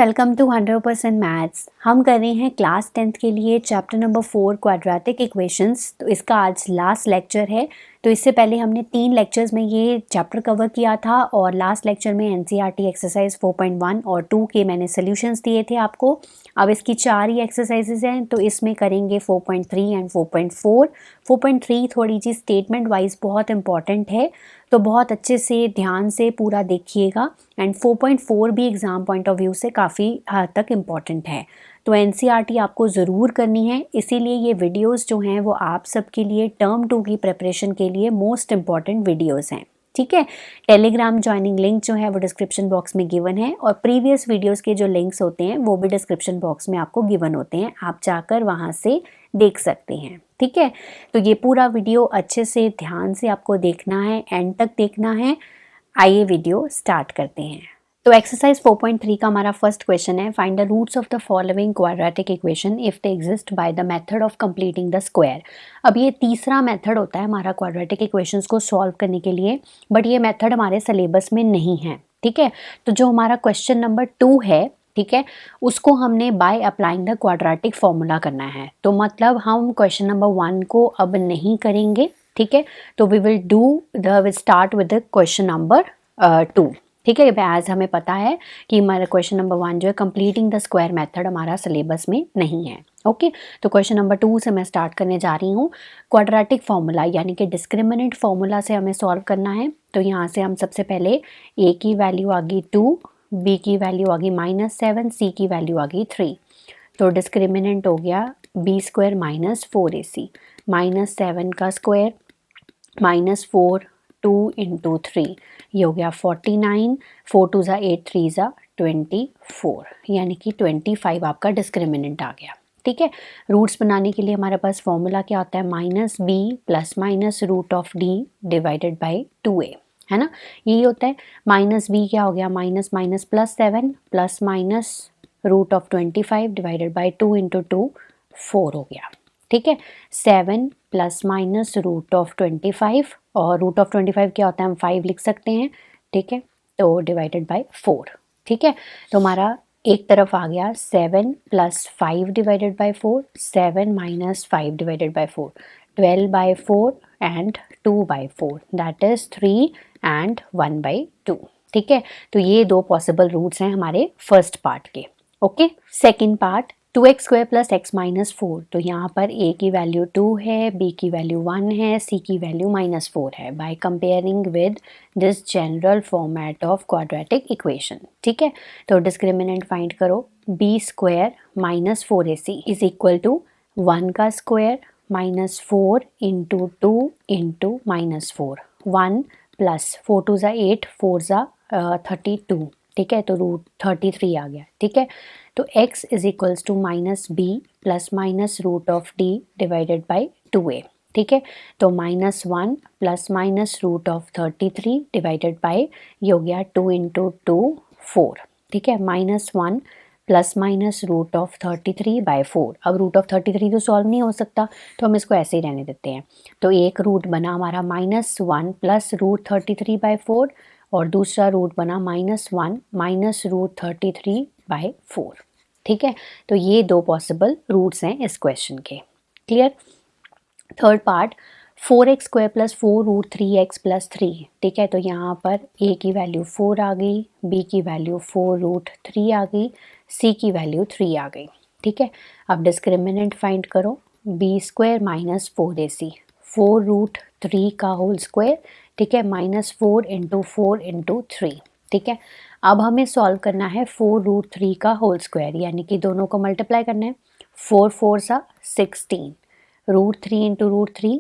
Welcome to 100% maths. हम कर रहे हैं क्लास 10th के लिए चैप्टर नंबर 4 क्वाड्रेटिक इक्वेशंस। तो इसका आज लास्ट लेक्चर है। तो इससे पहले हमने 3 लेक्चर्स में ये चैप्टर कवर किया था और लास्ट लेक्चर में एनसीईआरटी एक्सरसाइज 4.1 और 2 के मैंने सॉल्यूशंस दिए थे आपको। अब इसकी 4 ही एक्सरसाइजेज हैं, तो इसमें करेंगे 4.3 एंड 4.4। 4.3 थोड़ी सी स्टेटमेंट वाइज बहुत इंपॉर्टेंट है, तो बहुत अच्छे से ध्यान से पूरा देखिएगा। एंड 4.4 भी एग्ज़ाम पॉइंट ऑफ व्यू से काफ़ी हद तक इम्पॉर्टेंट है, तो एनसीईआरटी आपको ज़रूर करनी है। इसीलिए ये वीडियोस जो हैं वो आप सबके लिए टर्म 2 की प्रिपरेशन के लिए मोस्ट इम्पॉर्टेंट वीडियोस हैं। ठीक है, टेलीग्राम ज्वाइनिंग लिंक जो है वो डिस्क्रिप्शन बॉक्स में गिवन है और प्रीवियस वीडियोस के जो लिंक्स होते हैं वो भी डिस्क्रिप्शन बॉक्स में आपको गिवन होते हैं, आप जाकर वहाँ से देख सकते हैं। ठीक है, तो ये पूरा वीडियो अच्छे से ध्यान से आपको देखना है, एंड तक देखना है। आइए वीडियो स्टार्ट करते हैं। तो एक्सरसाइज 4.3 का हमारा फर्स्ट क्वेश्चन है, find the roots of the following quadratic equation if they exist by the method of completing the square. अब ये तीसरा मेथड होता है हमारा क्वाड्रेटिक इक्वेशंस को सॉल्व करने के लिए, बट ये मेथड हमारे सिलेबस में नहीं है। ठीक है, तो जो हमारा क्वेश्चन नंबर 2 है, ठीक है, उसको हमने by applying the quadratic formula करना है। तो मतलब हम क्वेश्चन नंबर 1 को अब नहीं करेंगे। ठीक है, तो we will start with the question number 2। ठीक है, आज हमें पता है कि हमारा क्वेश्चन नंबर 1 जो है कंप्लीटिंग द स्क्वायर मेथड हमारा सिलेबस में नहीं है। ओके, तो क्वेश्चन नंबर 2 से मैं स्टार्ट करने जा रही हूँ। क्वाड्रेटिक फॉर्मूला यानी कि डिस्क्रिमिनेंट फॉर्मूला से हमें सॉल्व करना है। तो यहाँ से हम सबसे पहले ए की वैल्यू आ गई 2, बी की वैल्यू आ गई -7, सी की वैल्यू आ गई 3। तो डिस्क्रिमिनेंट हो गया बी स्क्वायर -4ac, -7 का स्क्वायर -4, 2 इंटू 3, ये हो गया 49, 4 2 ज़ा 8, 3 ज़ा 24, यानी कि 25 आपका डिस्क्रिमिनेंट आ गया। ठीक है, रूट्स बनाने के लिए हमारे पास फॉर्मूला क्या होता है, -b plus minus root of d divided by 2a, है ना, यही होता है। -b क्या हो गया, minus minus +7 plus minus root of 25 divided by 2 into 2, 4 हो गया। ठीक है, 7 प्लस माइनस रूट ऑफ 25, और रूट ऑफ 25 क्या होता है, हम 5 लिख सकते हैं। ठीक है, तो डिवाइडेड बाई 4। ठीक है, तो हमारा एक तरफ आ गया 7 plus 5 divided by 4, 7 minus 5 divided by 4, 12/4 and 2/4, that is 3 and 1/2। ठीक है, तो ये दो पॉसिबल रूट्स हैं हमारे फर्स्ट पार्ट के। Okay, second part 2x square plus x minus 4। तो यहाँ पर a की वैल्यू 2 है, b की वैल्यू 1 है, c की वैल्यू -4 है। By comparing with this general format of quadratic equation. ठीक है, तो डिस्क्रिमिनेंट फाइंड करो, b square -4ac is equal to 1 का स्क्वायर -4 इंटू 2 इंटू -4, 1 प्लस 4 2 ज़ा 8, 4 ज़ा 32। ठीक है, तो रूट 33 आ गया। ठीक है, तो x is equals to -b plus minus root of d divided by 2a। ठीक है, तो -1 plus minus root of 33 divided by, ये हो गया 2 इंटू 2, 4। ठीक है, -1 प्लस माइनस रूट ऑफ 33/4। अब रूट ऑफ 33 तो सॉल्व नहीं हो सकता, तो हम इसको ऐसे ही रहने देते हैं। तो एक रूट बना हमारा -1 प्लस रूट 33/4 और दूसरा रूट बना -1 माइनस रूट 33/4। ठीक है, तो ये दो पॉसिबल रूट्स हैं इस क्वेश्चन के। Clear. Third part 4x square plus 4 root 3x plus 3। ठीक है, तो यहाँ पर a की वैल्यू 4 आ गई, b की वैल्यू 4 रूट 3 आ गई, c की वैल्यू 3 आ गई। ठीक है, अब डिस्क्रिमिनेंट फाइंड करो, b square minus 4ac, 4 root 3 का होल स्क्वायर। ठीक है, -4 इंटू 4 इंटू 3। ठीक है, अब हमें सॉल्व करना है 4 रूट 3 का होल स्क्वायर, यानी कि दोनों को मल्टीप्लाई करना है। 4 4 सा 16, रूट 3 इंटू रूट 3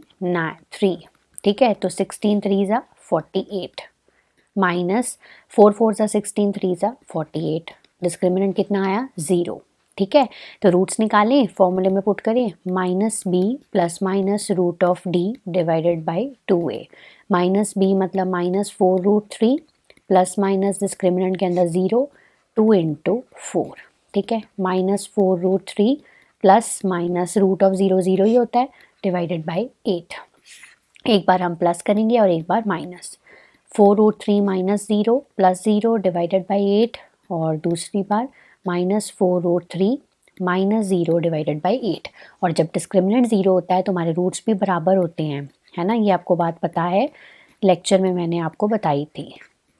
3। ठीक है, तो 16 3 ज़ा 48 माइनस 4 4 ज़ा 16, 3 ज़ा 48, डिस्क्रिमिनेंट कितना आया, 0। ठीक है, तो रूट्स निकालें, फॉर्मूले में पुट करें, -b plus minus root of d divided by 2a। -b मतलब -4 रूट 3 प्लस माइनस डिस्क्रिमिनेंट के अंदर 0, 2 इंटू 4। ठीक है, -4 root 3 plus minus root of 0 0 ही होता है, डिवाइडेड बाई 8। एक बार हम प्लस करेंगे और एक बार minus. 4 root 3 minus 0 plus 0 divided by 8, और दूसरी बार -4√3 -0 डिवाइडेड बाई 8। और जब डिस्क्रिमिनेंट 0 होता है तो हमारे रूट्स भी बराबर होते हैं, है ना, ये आपको बात पता है, लेक्चर में मैंने आपको बताई थी।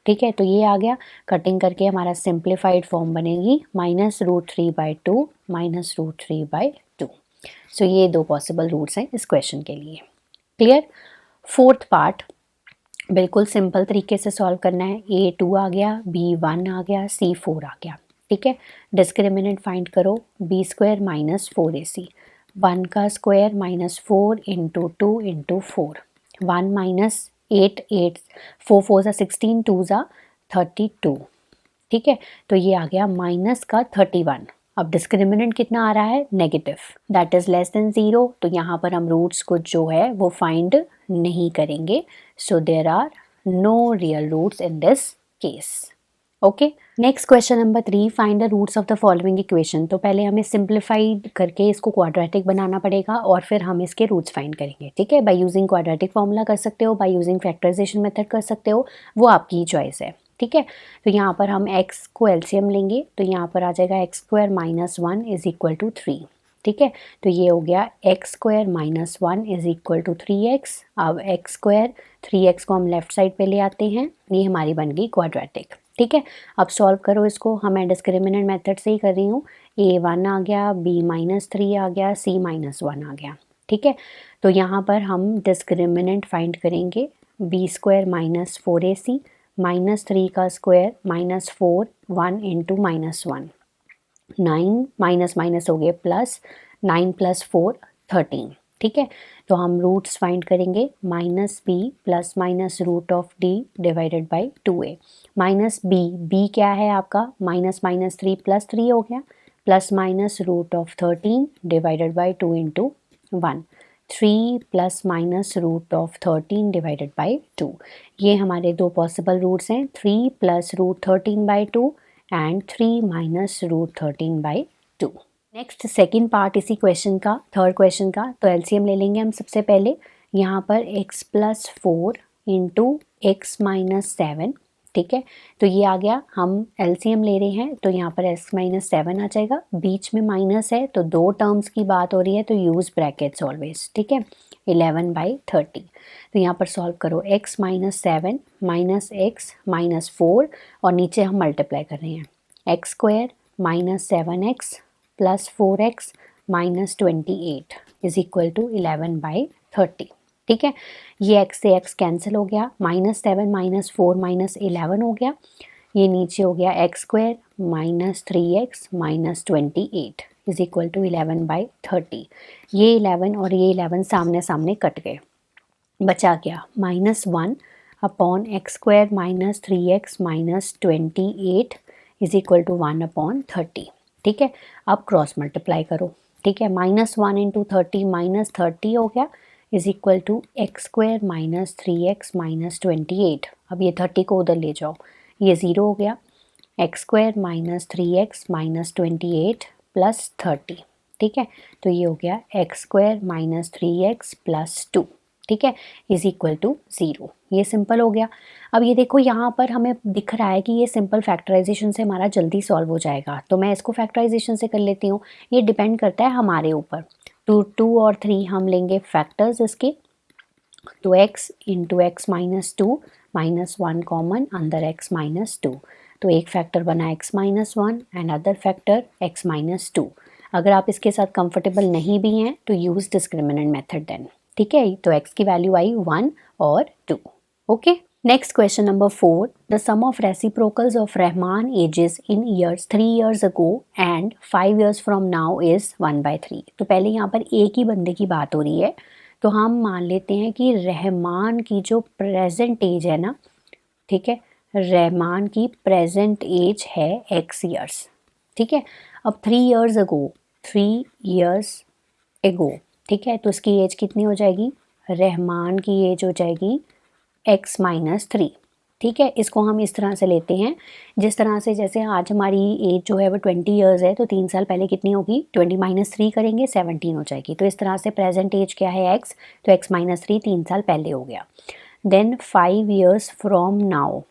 ठीक है, तो ये आ गया, कटिंग करके हमारा सिंप्लीफाइड फॉर्म बनेगी -√3/2 -√3/2। सो ये दो पॉसिबल रूट्स हैं इस क्वेश्चन के लिए। क्लियर। फोर्थ पार्ट बिल्कुल सिंपल तरीके से सॉल्व करना है। A2 आ गया, B1 आ गया, C4 आ गया। ठीक है, डिस्क्रिमिनेंट फाइंड करो, B² - 4AC, 1 का स्क्वायर -4 × 2 × 4, 1 - 8 8 4 4 ज़ा 16 2 ज़ा 32। ठीक है, तो ये आ गया माइनस का 31। अब डिस्क्रिमिनेंट कितना आ रहा है, negative, that is less than 0। तो यहाँ पर हम रूट्स को जो है वो फाइंड नहीं करेंगे। So there are no real roots in this case. Okay, next question number 3, find the roots of the following equation. तो पहले हमें सिंप्लीफाइड करके इसको क्वाड्रेटिक बनाना पड़ेगा और फिर हम इसके रूट्स फाइंड करेंगे। ठीक है, बाय यूजिंग क्वाड्रेटिक फॉर्मूला कर सकते हो, बाय यूजिंग फैक्टराइजेशन मेथड कर सकते हो, वो आपकी चॉइस है। ठीक है, तो यहाँ पर हम x को एलसीएम लेंगे, तो यहाँ पर आ जाएगा x² - 1 = 3। ठीक है, तो ये हो गया x² - 1 = 3x। अब x², 3x को हम लेफ्ट साइड पे ले आते हैं, ये हमारी बन गई क्वाड्रेटिक। ठीक है, अब सॉल्व करो इसको, मैं डिस्क्रिमिनेंट मेथड से ही कर रही हूँ। A1 आ गया, B-3 आ गया, C-1 आ गया। ठीक है, तो यहाँ पर हम डिस्क्रिमिनेंट फाइंड करेंगे, B² - 4AC, -3 का स्क्वायर -4, 1 × -1, 9 माइनस माइनस हो गए प्लस, 9 + 4 13। ठीक है, तो हम रूट्स फाइंड करेंगे, -b ±√d divided by 2a। -b क्या है आपका, -3 + 3 हो गया, ±√13 डिवाइडेड बाई 2 × 1, 3 ±√13 डिवाइडेड बाई 2। ये हमारे दो पॉसिबल रूट्स हैं, 3 + √13/2 एंड 3 - √13/2। नेक्स्ट सेकेंड पार्ट इसी क्वेश्चन का, थर्ड क्वेश्चन का, तो एलसीएम ले लेंगे हम सबसे पहले। यहाँ पर x + 4 × x - 7। ठीक है, तो ये आ गया, हम एलसीएम ले रहे हैं तो यहाँ पर x - 7 आ जाएगा, बीच में माइनस है तो दो टर्म्स की बात हो रही है तो यूज़ ब्रैकेट्स ऑलवेज। ठीक है, 11/30। तो यहाँ पर सॉल्व करो, x - 7 -x - 4 और नीचे हम मल्टीप्लाई कर रहे हैं, x² - 7x + 4x - 28 = 11/30। ठीक है, ये x से x कैंसिल हो गया, -7 - 4 - 11 हो गया, ये नीचे हो गया x² - 3x - 28 = 11/30। ये 11 और ये 11 सामने सामने कट गए, बचा क्या, -1 अपॉन x² - 3x - 28 = 1/30। ठीक है, अब क्रॉस मल्टीप्लाई करो। ठीक है, -1 × 30 -30 हो गया, = x² - 3x - 28। अब ये 30 को उधर ले जाओ, ये 0 हो गया, x² - 3x - 28 + 30। ठीक है, तो ये हो गया x² - 3x + 2। ठीक है, = 0। ये सिंपल हो गया। अब ये देखो, यहाँ पर हमें दिख रहा है कि ये सिंपल फैक्टराइजेशन से हमारा जल्दी सॉल्व हो जाएगा, तो मैं इसको फैक्टराइजेशन से कर लेती हूँ। ये डिपेंड करता है हमारे ऊपर। 2 और 3 हम लेंगे फैक्टर्स इसके, तो x × x - 2 -1 कॉमन अंदर x - 2, तो एक फैक्टर बना x - 1 and other factor x - 2। अगर आप इसके साथ कंफर्टेबल नहीं भी हैं तो यूज़ डिस्क्रिमिनेंट मेथड देन। ठीक है, तो x की वैल्यू आई 1 और 2। Okay, next question number 4, the sum of reciprocals of Rahman ages in years 3 years ago and 5 years from now is 1/3। तो पहले यहाँ पर एक ही बंदे की बात हो रही है, तो हम मान लेते हैं कि रहमान की जो प्रेजेंट एज है ना, ठीक है, रहमान की प्रेजेंट एज है x years। ठीक है, अब 3 years ago, 3 years ago, ठीक है, तो इसकी एज कितनी हो जाएगी, रहमान की एज हो जाएगी x - 3। ठीक है, इसको हम इस तरह से लेते हैं, जिस तरह से जैसे आज हमारी एज जो है वो 20 years है, तो 3 साल पहले कितनी होगी, 20 - 3 करेंगे 17 हो जाएगी। तो इस तरह से प्रेजेंट एज क्या है x, तो x - 3 3 साल पहले हो गया। देन 5 years फ्रॉम नाउ,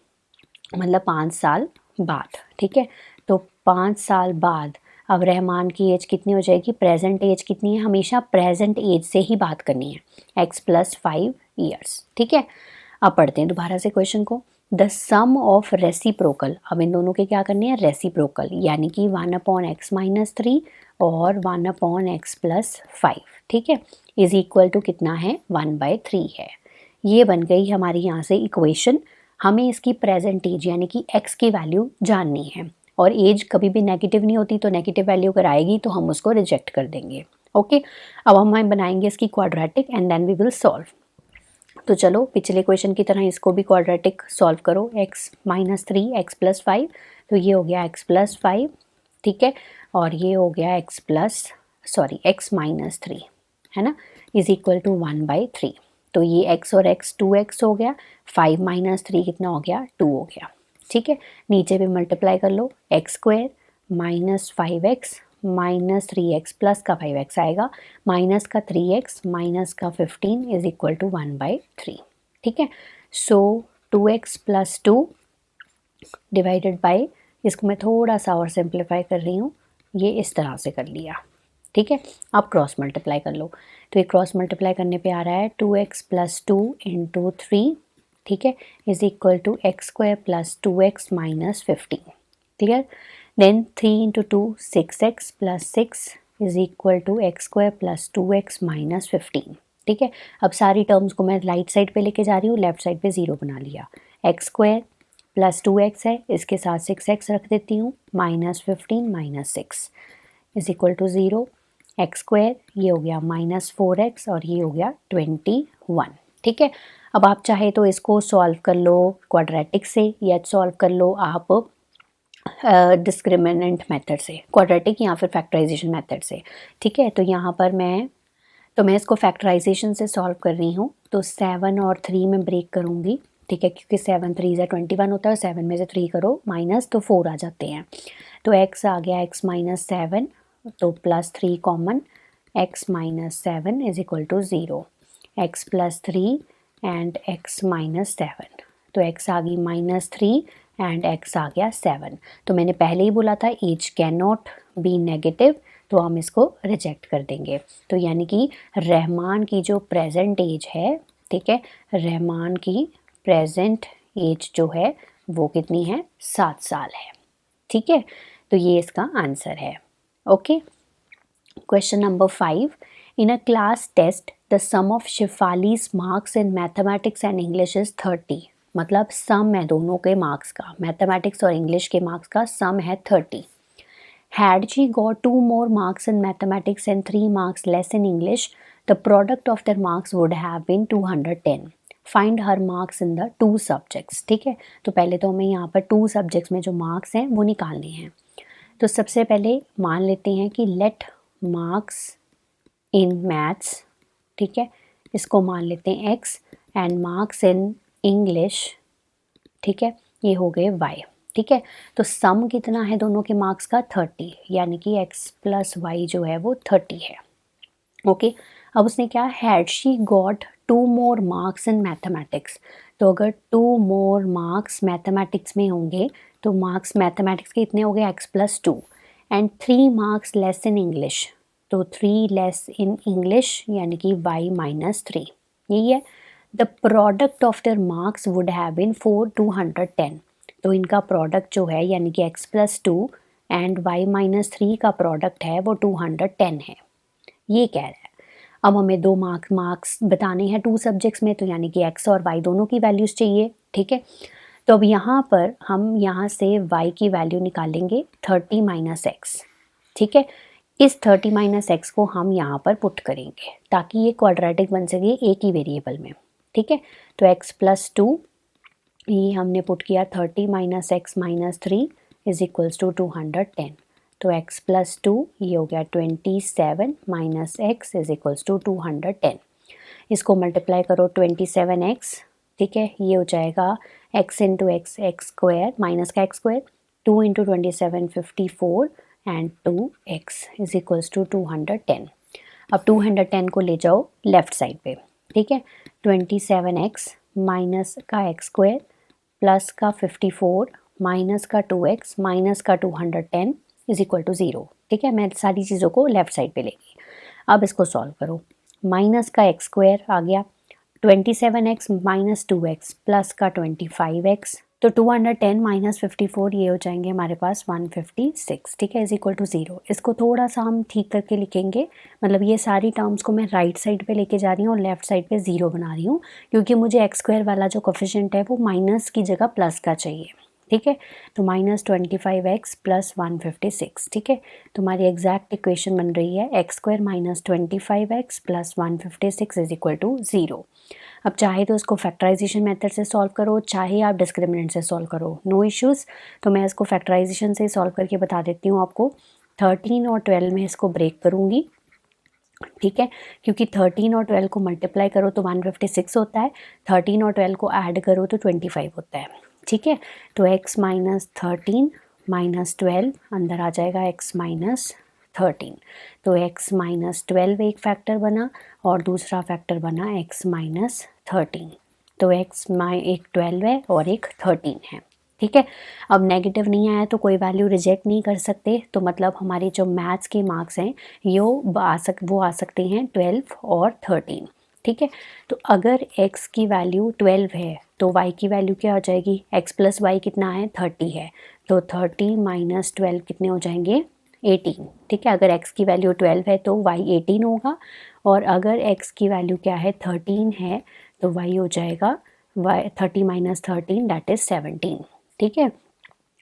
मतलब 5 साल बाद। ठीक है, तो 5 साल बाद अब रहमान की एज कितनी हो जाएगी, प्रेजेंट एज कितनी है, हमेशा प्रेजेंट एज से ही बात करनी है, x + 5 ईयर्स। ठीक है, अब पढ़ते हैं दोबारा से क्वेश्चन को। द सम ऑफ रेसिप्रोकल, अब इन दोनों के क्या करने हैं, रेसिप्रोकल, यानी कि 1/x - 3 और 1/x + 5, ठीक है, इज इक्वल टू कितना है, 1/3 है। ये बन गई हमारी यहाँ से इक्वेशन। हमें इसकी प्रेजेंट एज यानी कि x की वैल्यू जाननी है, और एज कभी भी नेगेटिव नहीं होती, तो नेगेटिव वैल्यू अगर आएगी तो हम उसको रिजेक्ट कर देंगे। ओके, अब हम बनाएंगे इसकी quadratic and then we will solve. तो चलो पिछले क्वेश्चन की तरह इसको भी क्वाड्रेटिक सॉल्व करो, x - 3 x + 5, तो ये हो गया x + 5, ठीक है, और ये हो गया x - 3, है ना, इज इक्वल टू 1/3। तो ये x और x 2x हो गया, 5 - 3 कितना हो गया, 2 हो गया। ठीक है, नीचे भी मल्टीप्लाई कर लो, x² - 5x - 3x प्लस का 5x आएगा, माइनस का 3x माइनस का 15 इज इक्वल टू 1/3। ठीक है, सो 2x + 2 डिवाइडेड बाय, इसको मैं थोड़ा सा और सिंप्लीफाई कर रही हूँ, ये इस तरह से कर लिया। ठीक है, अब क्रॉस मल्टीप्लाई कर लो, तो ये क्रॉस मल्टीप्लाई करने पे आ रहा है 2x + 2 × 3, ठीक है, is equal to x² + 2x - 15। Clear, then 3 × 2 6x + 6 is equal to x² + 2x - 15। ठीक है, अब सारी टर्म्स को मैं राइट साइड पे लेके जा रही हूँ, लेफ्ट साइड पे 0 बना लिया, x² + 2x है, इसके साथ 6x रख देती हूँ, -15 - 6 इज इक्वल टू 0, x², ये हो गया -4x और ये हो गया 21। ठीक है, अब आप चाहे तो इसको सॉल्व कर लो क्वाड्रेटिक से, या सॉल्व कर लो आप डिस्क्रिमिनेंट मेथड से, क्वाड्रेटिक या फिर फैक्टराइजेशन मेथड से। ठीक है, तो यहाँ पर मैं इसको फैक्टराइजेशन से सॉल्व कर रही हूँ, तो 7 और 3 में ब्रेक करूँगी। ठीक है, क्योंकि 7 3 = 21 होता है, और 7 में से 3 करो माइनस, तो 4 आ जाते हैं, तो x आ गया x - 7, तो +3 common, x - 7 is equal to 0, x + 3 and x - 7, तो x आ गई -3 एंड x आ गया 7। तो मैंने पहले ही बोला था age can not be negative, तो हम इसको रिजेक्ट कर देंगे। तो यानी कि रहमान की जो प्रेजेंट एज है, ठीक है, रहमान की प्रेजेंट एज जो है वो कितनी है, 7 साल है। ठीक है, तो ये इसका आंसर है। Okay, question number 5, in a class test the sum of Shifali's marks in mathematics and English is 30, मतलब सम है दोनों के मार्क्स का, मैथमेटिक्स और इंग्लिश के मार्क्स का सम है 30। Had she got 2 more marks in mathematics and 3 marks less in English, the product of their marks would have been 210. Find her marks in the 2 subjects. ठीक है, तो पहले तो हमें यहाँ पर 2 सब्जेक्ट्स में जो मार्क्स हैं वो निकालने हैं। तो सबसे पहले मान लेते हैं कि लेट मार्क्स इन मैथ्स, ठीक है, इसको मान लेते हैं x, and marks in English, ठीक है, ये हो गए y। ठीक है, तो सम कितना है दोनों के मार्क्स का, 30, यानी कि x + y जो है वो 30 है। ओके, अब उसने क्या, had she got 2 more marks in mathematics, तो अगर 2 more मार्क्स मैथमेटिक्स में होंगे, तो मार्क्स मैथमेटिक्स के इतने हो गए x + 2, and 3 marks less in English, तो 3 लेस इन इंग्लिश यानी कि y - 3, यही है। The product of their marks would have been 210, तो इनका प्रोडक्ट जो है यानी कि x + 2 एंड y - 3 का प्रोडक्ट है वो 210 है, ये कह रहा है। अब हमें 2 मार्क्स बताने हैं 2 सब्जेक्ट्स में, तो यानी कि x और y दोनों की वैल्यूज़ चाहिए। ठीक है, तो अब यहाँ पर हम यहाँ से y की वैल्यू निकालेंगे 30 - x। ठीक है, इस 30 - x को हम यहाँ पर पुट करेंगे ताकि ये क्वाड्रेटिक बन सके एक ही वेरिएबल में। ठीक है, तो x + 2 ये हमने पुट किया, 30 - x - 3 इज इक्वल्स टू 210, तो x + 2 ये हो गया 27 - x इज इक्वल्स टू 210। इसको मल्टीप्लाई करो 27x, ठीक है, ये हो जाएगा x × x² माइनस का x², 2 × 27 54 and 2x is equals to 210। अब 210 को ले जाओ लेफ्ट साइड पे, ठीक है, 27x माइनस का x² प्लस का 54 माइनस का 2x माइनस का 210 इज इक्वल टू 0। ठीक है, मैं सारी चीज़ों को लेफ़्ट साइड पे लेगी। अब इसको सॉल्व करो। माइनस का एक्स स्क्वायर आ गया, 27x माइनस 2x प्लस का 25x, तो 210 माइनस 54 ये हो जाएंगे हमारे पास 156। ठीक है, इज इक्वल टू 0। इसको थोड़ा सा हम ठीक करके लिखेंगे, मतलब ये सारी टर्म्स को मैं राइट साइड पे लेके जा रही हूँ और लेफ्ट साइड पे 0 बना रही हूँ, क्योंकि मुझे एक्स स्क्वायर वाला जो कोफिशिएंट है वो माइनस की जगह प्लस का चाहिए। ठीक है, तो माइनस 25x प्लस 156। ठीक है, तुम्हारी एग्जैक्ट इक्वेशन बन रही है x square minus 25x plus 156 is equal to 0। अब चाहे तो इसको फैक्टराइजेशन मेथड से सॉल्व करो, चाहे आप डिस्क्रिमिनेंट से सॉल्व करो, नो इश्यूज़। तो मैं इसको फैक्टराइजेशन से सॉल्व करके बता देती हूँ आपको। 13 और 12 में इसको ब्रेक करूँगी। ठीक है, क्योंकि 13 और 12 को मल्टीप्लाई करो तो 156 होता है, 13 और 12 को ऐड करो तो 25 होता है। ठीक है, तो x माइनस 13 माइनस 12 अंदर आ जाएगा x माइनस 13। तो x माइनस 12 एक फैक्टर बना और दूसरा फैक्टर बना x माइनस 13। तो एक 12 है और एक 13 है। ठीक है, अब नेगेटिव नहीं आया तो कोई वैल्यू रिजेक्ट नहीं कर सकते, तो मतलब हमारे जो मैथ्स के मार्क्स हैं वो आ सकते हैं 12 और 13। ठीक है, तो अगर x की वैल्यू 12 है तो y की वैल्यू क्या हो जाएगी, x प्लस वाई कितना है 30 है, तो 30 माइनस 12 कितने हो जाएंगे 18। ठीक है, अगर x की वैल्यू 12 है तो y 18 होगा, और अगर x की वैल्यू क्या है 13 है तो y हो जाएगा 30 माइनस 13 दैट इज़ 17। ठीक है,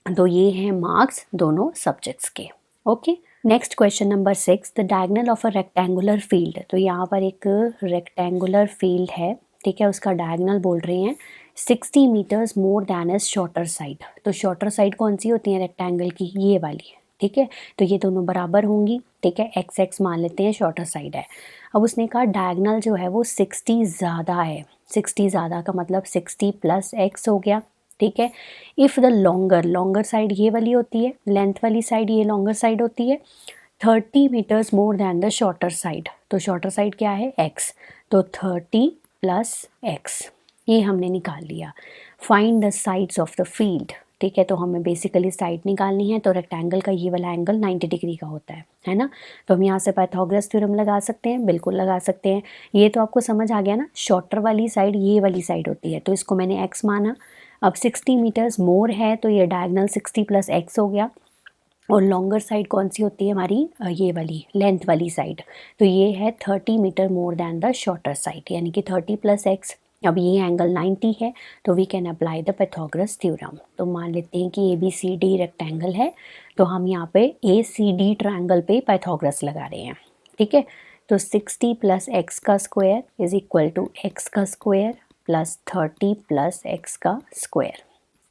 तो ये हैं मार्क्स दोनों सब्जेक्ट्स के। Okay, next question number 6, the diagonal of a rectangular field. तो यहाँ पर एक रेक्टेंगुलर फील्ड है। ठीक है, उसका डायगोनल बोल रहे हैं 60 metres more than edge shorter side. तो शॉर्टर साइड कौन सी होती है रेक्टेंगल की, ये वाली है। ठीक है, तो ये दोनों बराबर होंगी। ठीक है, एक्स एक्स मान लेते हैं, शॉर्टर साइड है। अब उसने कहा डायगोनल जो है वो 60 ज़्यादा है। 60 ज़्यादा का मतलब 60 प्लस एक्स हो गया। ठीक है, इफ़ द लॉन्गर साइड ये वाली होती है, लेंथ वाली साइड ये लॉन्गर साइड होती है, 30 metres more than the shorter side. तो शॉर्टर साइड क्या है एक्स, तो 30 प्लस एक्स ये हमने निकाल लिया। Find the sides of the field. ठीक है, तो हमें बेसिकली साइड निकालनी है, तो रेक्टेंगल का ये वाला एंगल 90 डिग्री का होता है ना। तो हम यहाँ से पाइथागोरस थ्योरम लगा सकते हैं, बिल्कुल लगा सकते हैं। ये तो आपको समझ आ गया ना, शॉर्टर वाली साइड ये वाली साइड होती है, तो इसको मैंने एक्स माना। अब 60 मीटर्स मोर है तो ये डायगोनल 60 प्लस एक्स हो गया, और लॉन्गर साइड कौन सी होती है हमारी, ये वाली लेंथ वाली साइड, तो ये है 30 metre more than the shorter side, यानी कि 30 प्लस एक्स। अब ये एंगल 90 है, तो we can apply the Pythagoras theorem. तो मान लेते हैं कि ABCD रेक्टेंगल है, तो हम यहाँ पे ACD ट्रायंगल पे पाइथागोरस लगा रहे हैं। ठीक है, तो 60 प्लस एक्स का square is equal to x का स्क्वायर प्लस 30 प्लस एक्स का स्क्वायर।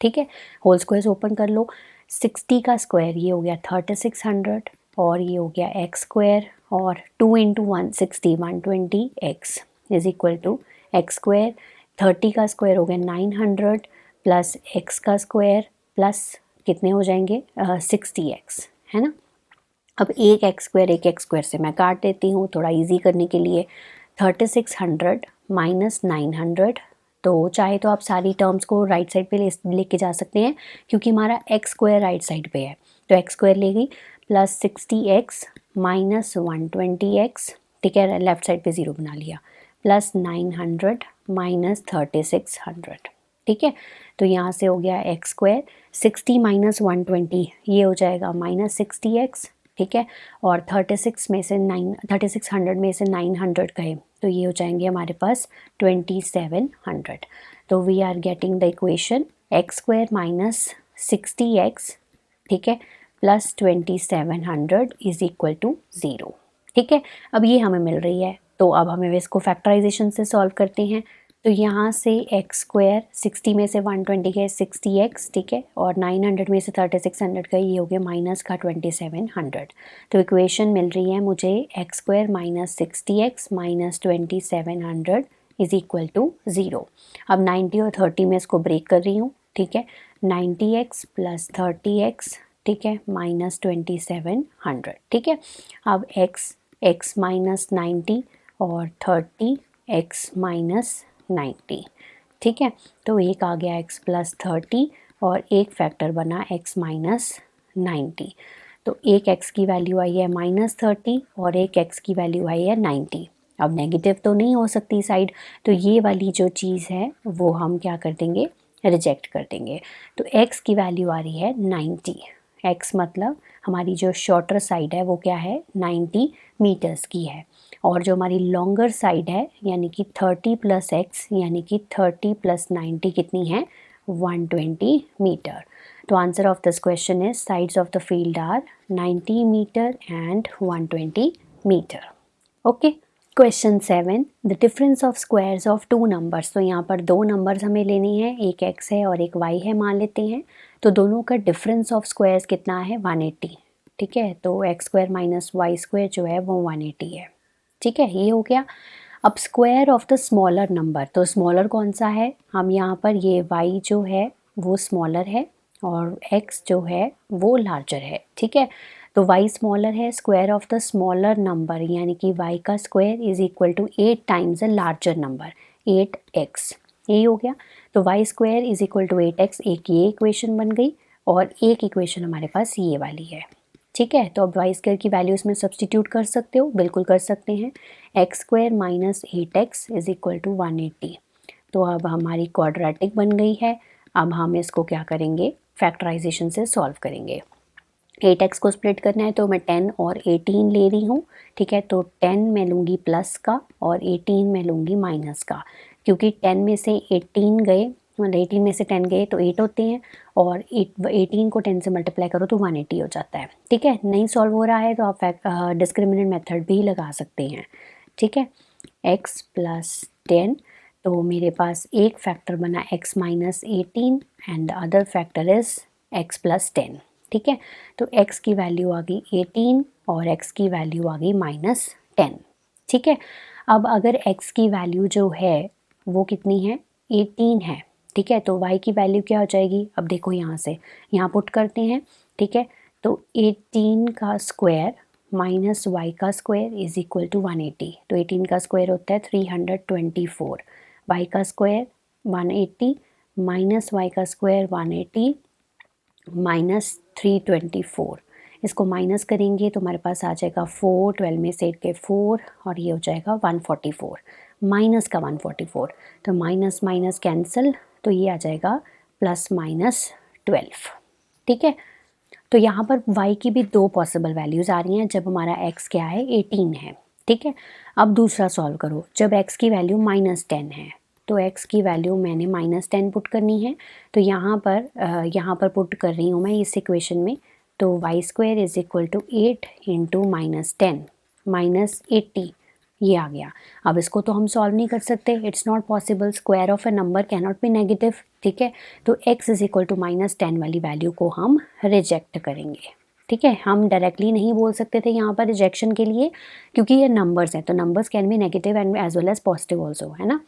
ठीक है, होल स्क्वायर्स ओपन कर लो। 60 का स्क्वायर ये हो गया 3600, और ये हो गया एक्स स्क्वायर, और 2 into 160 120 x is equal to x square. 30 का स्क्वायर हो गया 900 प्लस एक्स का स्क्वायर प्लस कितने हो जाएंगे 60 एक्स, है ना। अब एक एक्स स्क्वायर से मैं काट देती हूँ थोड़ा इजी करने के लिए। 3600 माइनस 900, तो चाहे तो आप सारी टर्म्स को राइट साइड पे लेके जा सकते हैं, क्योंकि हमारा एक्स स्क्वायर राइट साइड पे है, तो एक्स स्क्वायर ले गई प्लस 60x माइनस 120x। ठीक है, लेफ्ट साइड पे 0 बना लिया, प्लस 900 माइनस 3600। ठीक है, तो यहाँ से हो गया एक्स स्क्वायर, 60 माइनस 120 ये हो जाएगा माइनस 60x। ठीक है, और 3600 में से 900 गए तो ये हो जाएंगे हमारे पास 2700। तो we are getting the equation x square minus 60x, ठीक है, प्लस 2700 इज इक्वल टू 0। ठीक है, अब ये हमें मिल रही है, तो अब हमें इसको फैक्टराइजेशन से सॉल्व करते हैं। तो यहाँ से एक्स स्क्वायर 60 में से 120 गए 60x, ठीक है, और 900 में से 3600 गए, ये हो गया माइनस का 2700। तो इक्वेशन मिल रही है मुझे x square minus 60x minus 2700 is equal to 0। अब 90 और 30 में इसको ब्रेक कर रही हूँ। ठीक है, 90x प्लस 30x, ठीक है, माइनस 2700। ठीक है, अब x माइनस 90 और 30x माइनस 90। ठीक है, तो एक आ गया x प्लस 30 और एक फैक्टर बना x माइनस 90। तो एक x की वैल्यू आई है -30 और एक x की वैल्यू आई है 90। अब नेगेटिव तो नहीं हो सकती साइड, तो ये वाली जो चीज़ है वो हम क्या कर देंगे, रिजेक्ट कर देंगे। तो x की वैल्यू आ रही है 90। x मतलब हमारी जो शॉर्टर साइड है वो क्या है, 90 मीटर्स की है, और जो हमारी लॉन्गर साइड है यानी कि 30 + x यानी कि 30 + 90 कितनी है, 120 मीटर। तो answer of this question is sides of the field are 90 metre and 120 metre. Okay. Question 7, the difference of squares of two numbers. तो यहाँ पर दो नंबर्स हमें लेने हैं, एक x है और एक y है मान लेते हैं। तो दोनों का डिफरेंस ऑफ स्क्वायर्स कितना है, 180। ठीक है, तो x² - y² जो है वो 180 है। ठीक है, ये हो गया। अब square of the smaller number, तो स्मॉलर कौन सा है, हम यहाँ पर ये y जो है वो स्मॉलर है और x जो है वो लार्जर है। ठीक है, तो y स्मॉलर है, square of the smaller number यानी कि y का square is equal to 8 times a larger number, 8x। यही हो गया। तो y² is equal to 8x, एक ये इक्वेशन बन गई और एक इक्वेशन हमारे पास ये वाली है। ठीक है, तो अब y² की वैल्यू इसमें सब्सटीट्यूट कर सकते हो, बिल्कुल कर सकते हैं। x² - 8x is equal to 180। तो अब हमारी क्वाड्रेटिक बन गई है। अब हम इसको क्या करेंगे, फैक्टराइजेशन से सॉल्व करेंगे। 8x को स्प्लिट करना है तो मैं 10 और 18 ले रही हूँ। ठीक है, तो 10 मैं लूँगी प्लस का और 18 मैं लूँगी माइनस का, क्योंकि 10 में से 18 गए, मतलब 18 में से 10 गए तो 8 होते हैं, और 18 को 10 से मल्टीप्लाई करो तो 180 हो जाता है। ठीक है, नहीं सॉल्व हो रहा है तो आप डिस्क्रिमिनेंट मेथड भी लगा सकते हैं। ठीक है, x + 10, तो मेरे पास एक फैक्टर बना x - 18 and the other factor is x + 10। ठीक है, तो x की वैल्यू आ गई 18 और x की वैल्यू आ गई -10। ठीक है, अब अगर x की वैल्यू जो है वो कितनी है, 18 है। ठीक है, तो y की वैल्यू क्या हो जाएगी, अब देखो यहाँ से यहाँ पुट करते हैं। ठीक है, तो 18 का स्क्वायर माइनस y का स्क्वायर इज इक्वल टू 180। तो 18 का स्क्वायर होता है 324, y का स्क्वायर 180 माइनस y का स्क्वायर 180 -324। इसको माइनस करेंगे तो हमारे पास आ जाएगा 4, 12 में से 8 के 4 और ये हो जाएगा 144, माइनस का 144। तो माइनस माइनस कैंसिल, तो ये आ जाएगा +-12। ठीक है, तो यहाँ पर y की भी दो पॉसिबल वैल्यूज़ आ रही हैं जब हमारा x क्या है, 18 है। ठीक है, अब दूसरा सॉल्व करो, जब x की वैल्यू -10 है तो x की वैल्यू मैंने -10 पुट करनी है। तो यहाँ पर पुट कर रही हूँ मैं इस इक्वेशन में। तो y² is equal to 8 into -10 -80, ये आ गया। अब इसको तो हम सॉल्व नहीं कर सकते, it's not possible, square of A number can not be negative. ठीक है, तो x इज इक्वल टू -10 वाली वैल्यू को हम रिजेक्ट करेंगे। ठीक है, हम डायरेक्टली नहीं बोल सकते थे यहाँ पर रिजेक्शन के लिए, क्योंकि ये नंबर्स हैं, तो numbers can be negative and as well as positive also, है ना।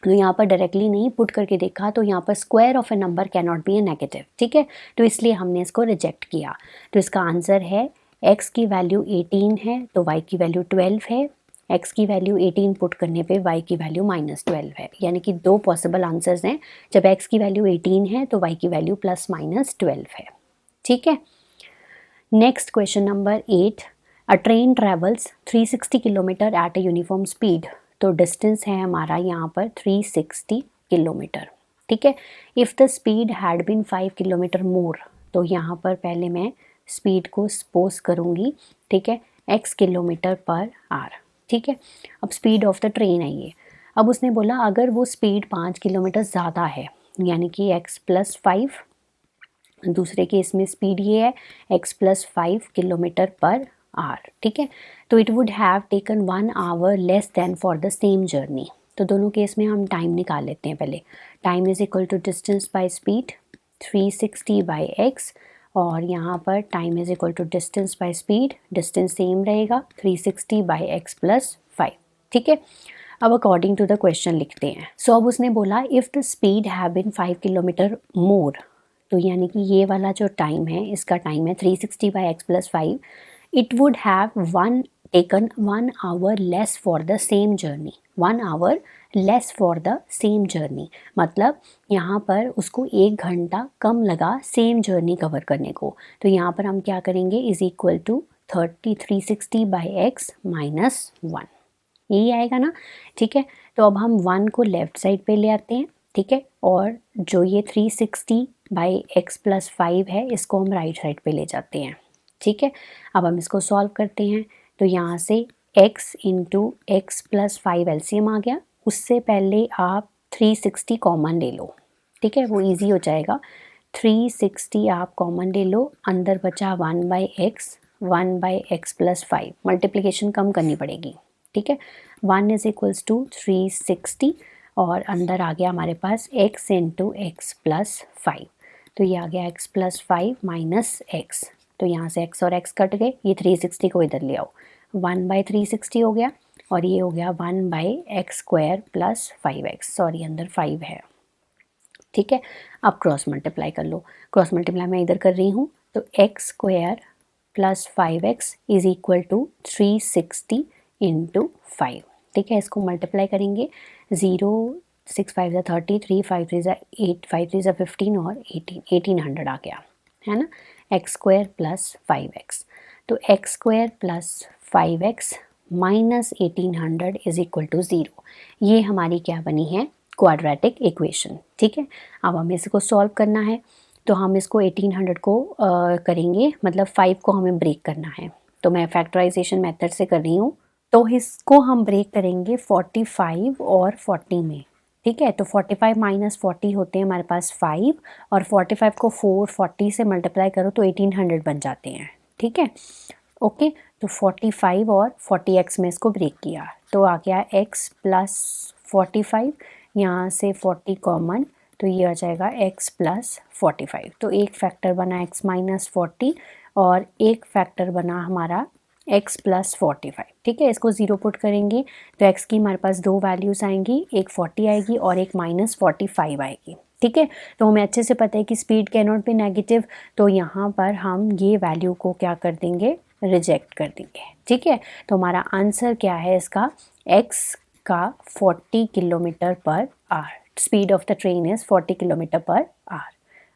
तो यहाँ पर डायरेक्टली नहीं पुट करके देखा, तो यहाँ पर square of A number can not B A negative. ठीक है, तो इसलिए हमने इसको रिजेक्ट किया। तो इसका आंसर है x की वैल्यू 18 है तो y की वैल्यू 12 है, x की वैल्यू 18 पुट करने पे y की वैल्यू -12 है। यानी कि दो पॉसिबल आंसर्स हैं, जब x की वैल्यू 18 है तो y की वैल्यू +-12 है। ठीक है, next question number 8, a train travels 360 kilometre at a uniform speed. तो डिस्टेंस है हमारा यहाँ पर 360 किलोमीटर। ठीक है, if the speed had been 5 kilometre more, तो यहाँ पर पहले मैं स्पीड को सपोज करूँगी। ठीक है, x किलोमीटर पर आवर। ठीक है, अब स्पीड ऑफ द ट्रेन है ये। अब उसने बोला अगर वो स्पीड 5 किलोमीटर ज़्यादा है, यानी कि x + 5, दूसरे केस में स्पीड ये है x + 5 किलोमीटर पर आवर। ठीक है, तो it would have taken 1 hour less than for the same journey. तो दोनों केस में हम टाइम निकाल लेते हैं पहले। Time is equal to distance by speed 360 by x, और यहाँ पर time is equal to distance by speed, distance same रहेगा 360 बाय x + 5। ठीक है, अब अकॉर्डिंग टू द क्वेश्चन लिखते हैं। सो अब उसने बोला if the speed have been 5 kilometre more, तो यानी कि ये वाला जो टाइम है इसका टाइम है 360 by x + 5, it would have 1 taken 1 hour less for the same journey, 1 hour less for the same journey, मतलब यहाँ पर उसको 1 घंटा कम लगा सेम जर्नी कवर करने को। तो यहाँ पर हम क्या करेंगे, is equal to 360 by x minus 1, यही आएगा ना। ठीक है, तो अब हम 1 को लेफ़्ट साइड पे ले आते हैं। ठीक है, और जो ये 360 बाई एक्स प्लस 5 है इसको हम राइट साइड पे ले जाते हैं। ठीक है, अब हम इसको सॉल्व करते हैं। तो यहाँ से x into x plus 5 LCM आ गया। उससे पहले आप 360 कॉमन ले लो। ठीक है, वो इजी हो जाएगा। 360 आप कॉमन ले लो, अंदर बचा 1 बाई एक्स प्लस 5, मल्टीप्लिकेशन कम करनी पड़ेगी। ठीक है, 1 इज इक्वल्स टू 360 और अंदर आ गया हमारे पास x इंटू एक्स प्लस 5। तो ये आ गया x प्लस 5 माइनस एक्स। तो यहाँ से x और x कट गए, ये 360 को इधर ले आओ, 1 बाई 360 हो गया और ये हो गया 1 by x square plus 5x, sorry अंदर 5 है। ठीक है, अब क्रॉस मल्टीप्लाई कर लो। क्रॉस मल्टीप्लाई मैं इधर कर रही हूँ, तो x square plus 5x is equal to 360 into 5। ठीक है, इसको मल्टीप्लाई करेंगे, 0 6 5 ज़ा 30, 3 5 3 ज़ा 8, 5 3 ज़ा 15 और 1800 आ गया, है ना। एक्स स्क्वायर प्लस 5x, तो x square plus 5x minus 1800 is equal to 0। ये हमारी क्या बनी है, क्वाड्रेटिक इक्वेशन। ठीक है, अब हमें इसको सॉल्व करना है। तो हम इसको 1800 को करेंगे, मतलब 5 को हमें ब्रेक करना है। तो मैं फैक्टराइजेशन मेथड से कर रही हूँ। तो इसको हम ब्रेक करेंगे 45 और 40 में। ठीक है, तो 45 माइनस 40 होते हैं हमारे पास 5, और 45 को 40 से मल्टीप्लाई करो तो 1800 बन जाते हैं। ठीक है, ओके, तो 45 और 40x में इसको ब्रेक किया तो आ गया x प्लस 45, यहाँ से 40 कॉमन, तो ये आ जाएगा x प्लस 45। तो एक फैक्टर बना x माइनस 40 और एक फैक्टर बना हमारा x प्लस 45। ठीक है, इसको 0 पुट करेंगे तो x की हमारे पास 2 वैल्यूज़ आएंगी, एक 40 आएगी और एक माइनस 45 आएगी। ठीक है, तो हमें अच्छे से पता है कि speed can not be negative, तो यहाँ पर हम ये वैल्यू को क्या कर देंगे, रिजेक्ट कर देंगे। ठीक है, तो हमारा आंसर क्या है इसका, x का 40 kilometre per hour, speed of the train is 40 kilometre per hour.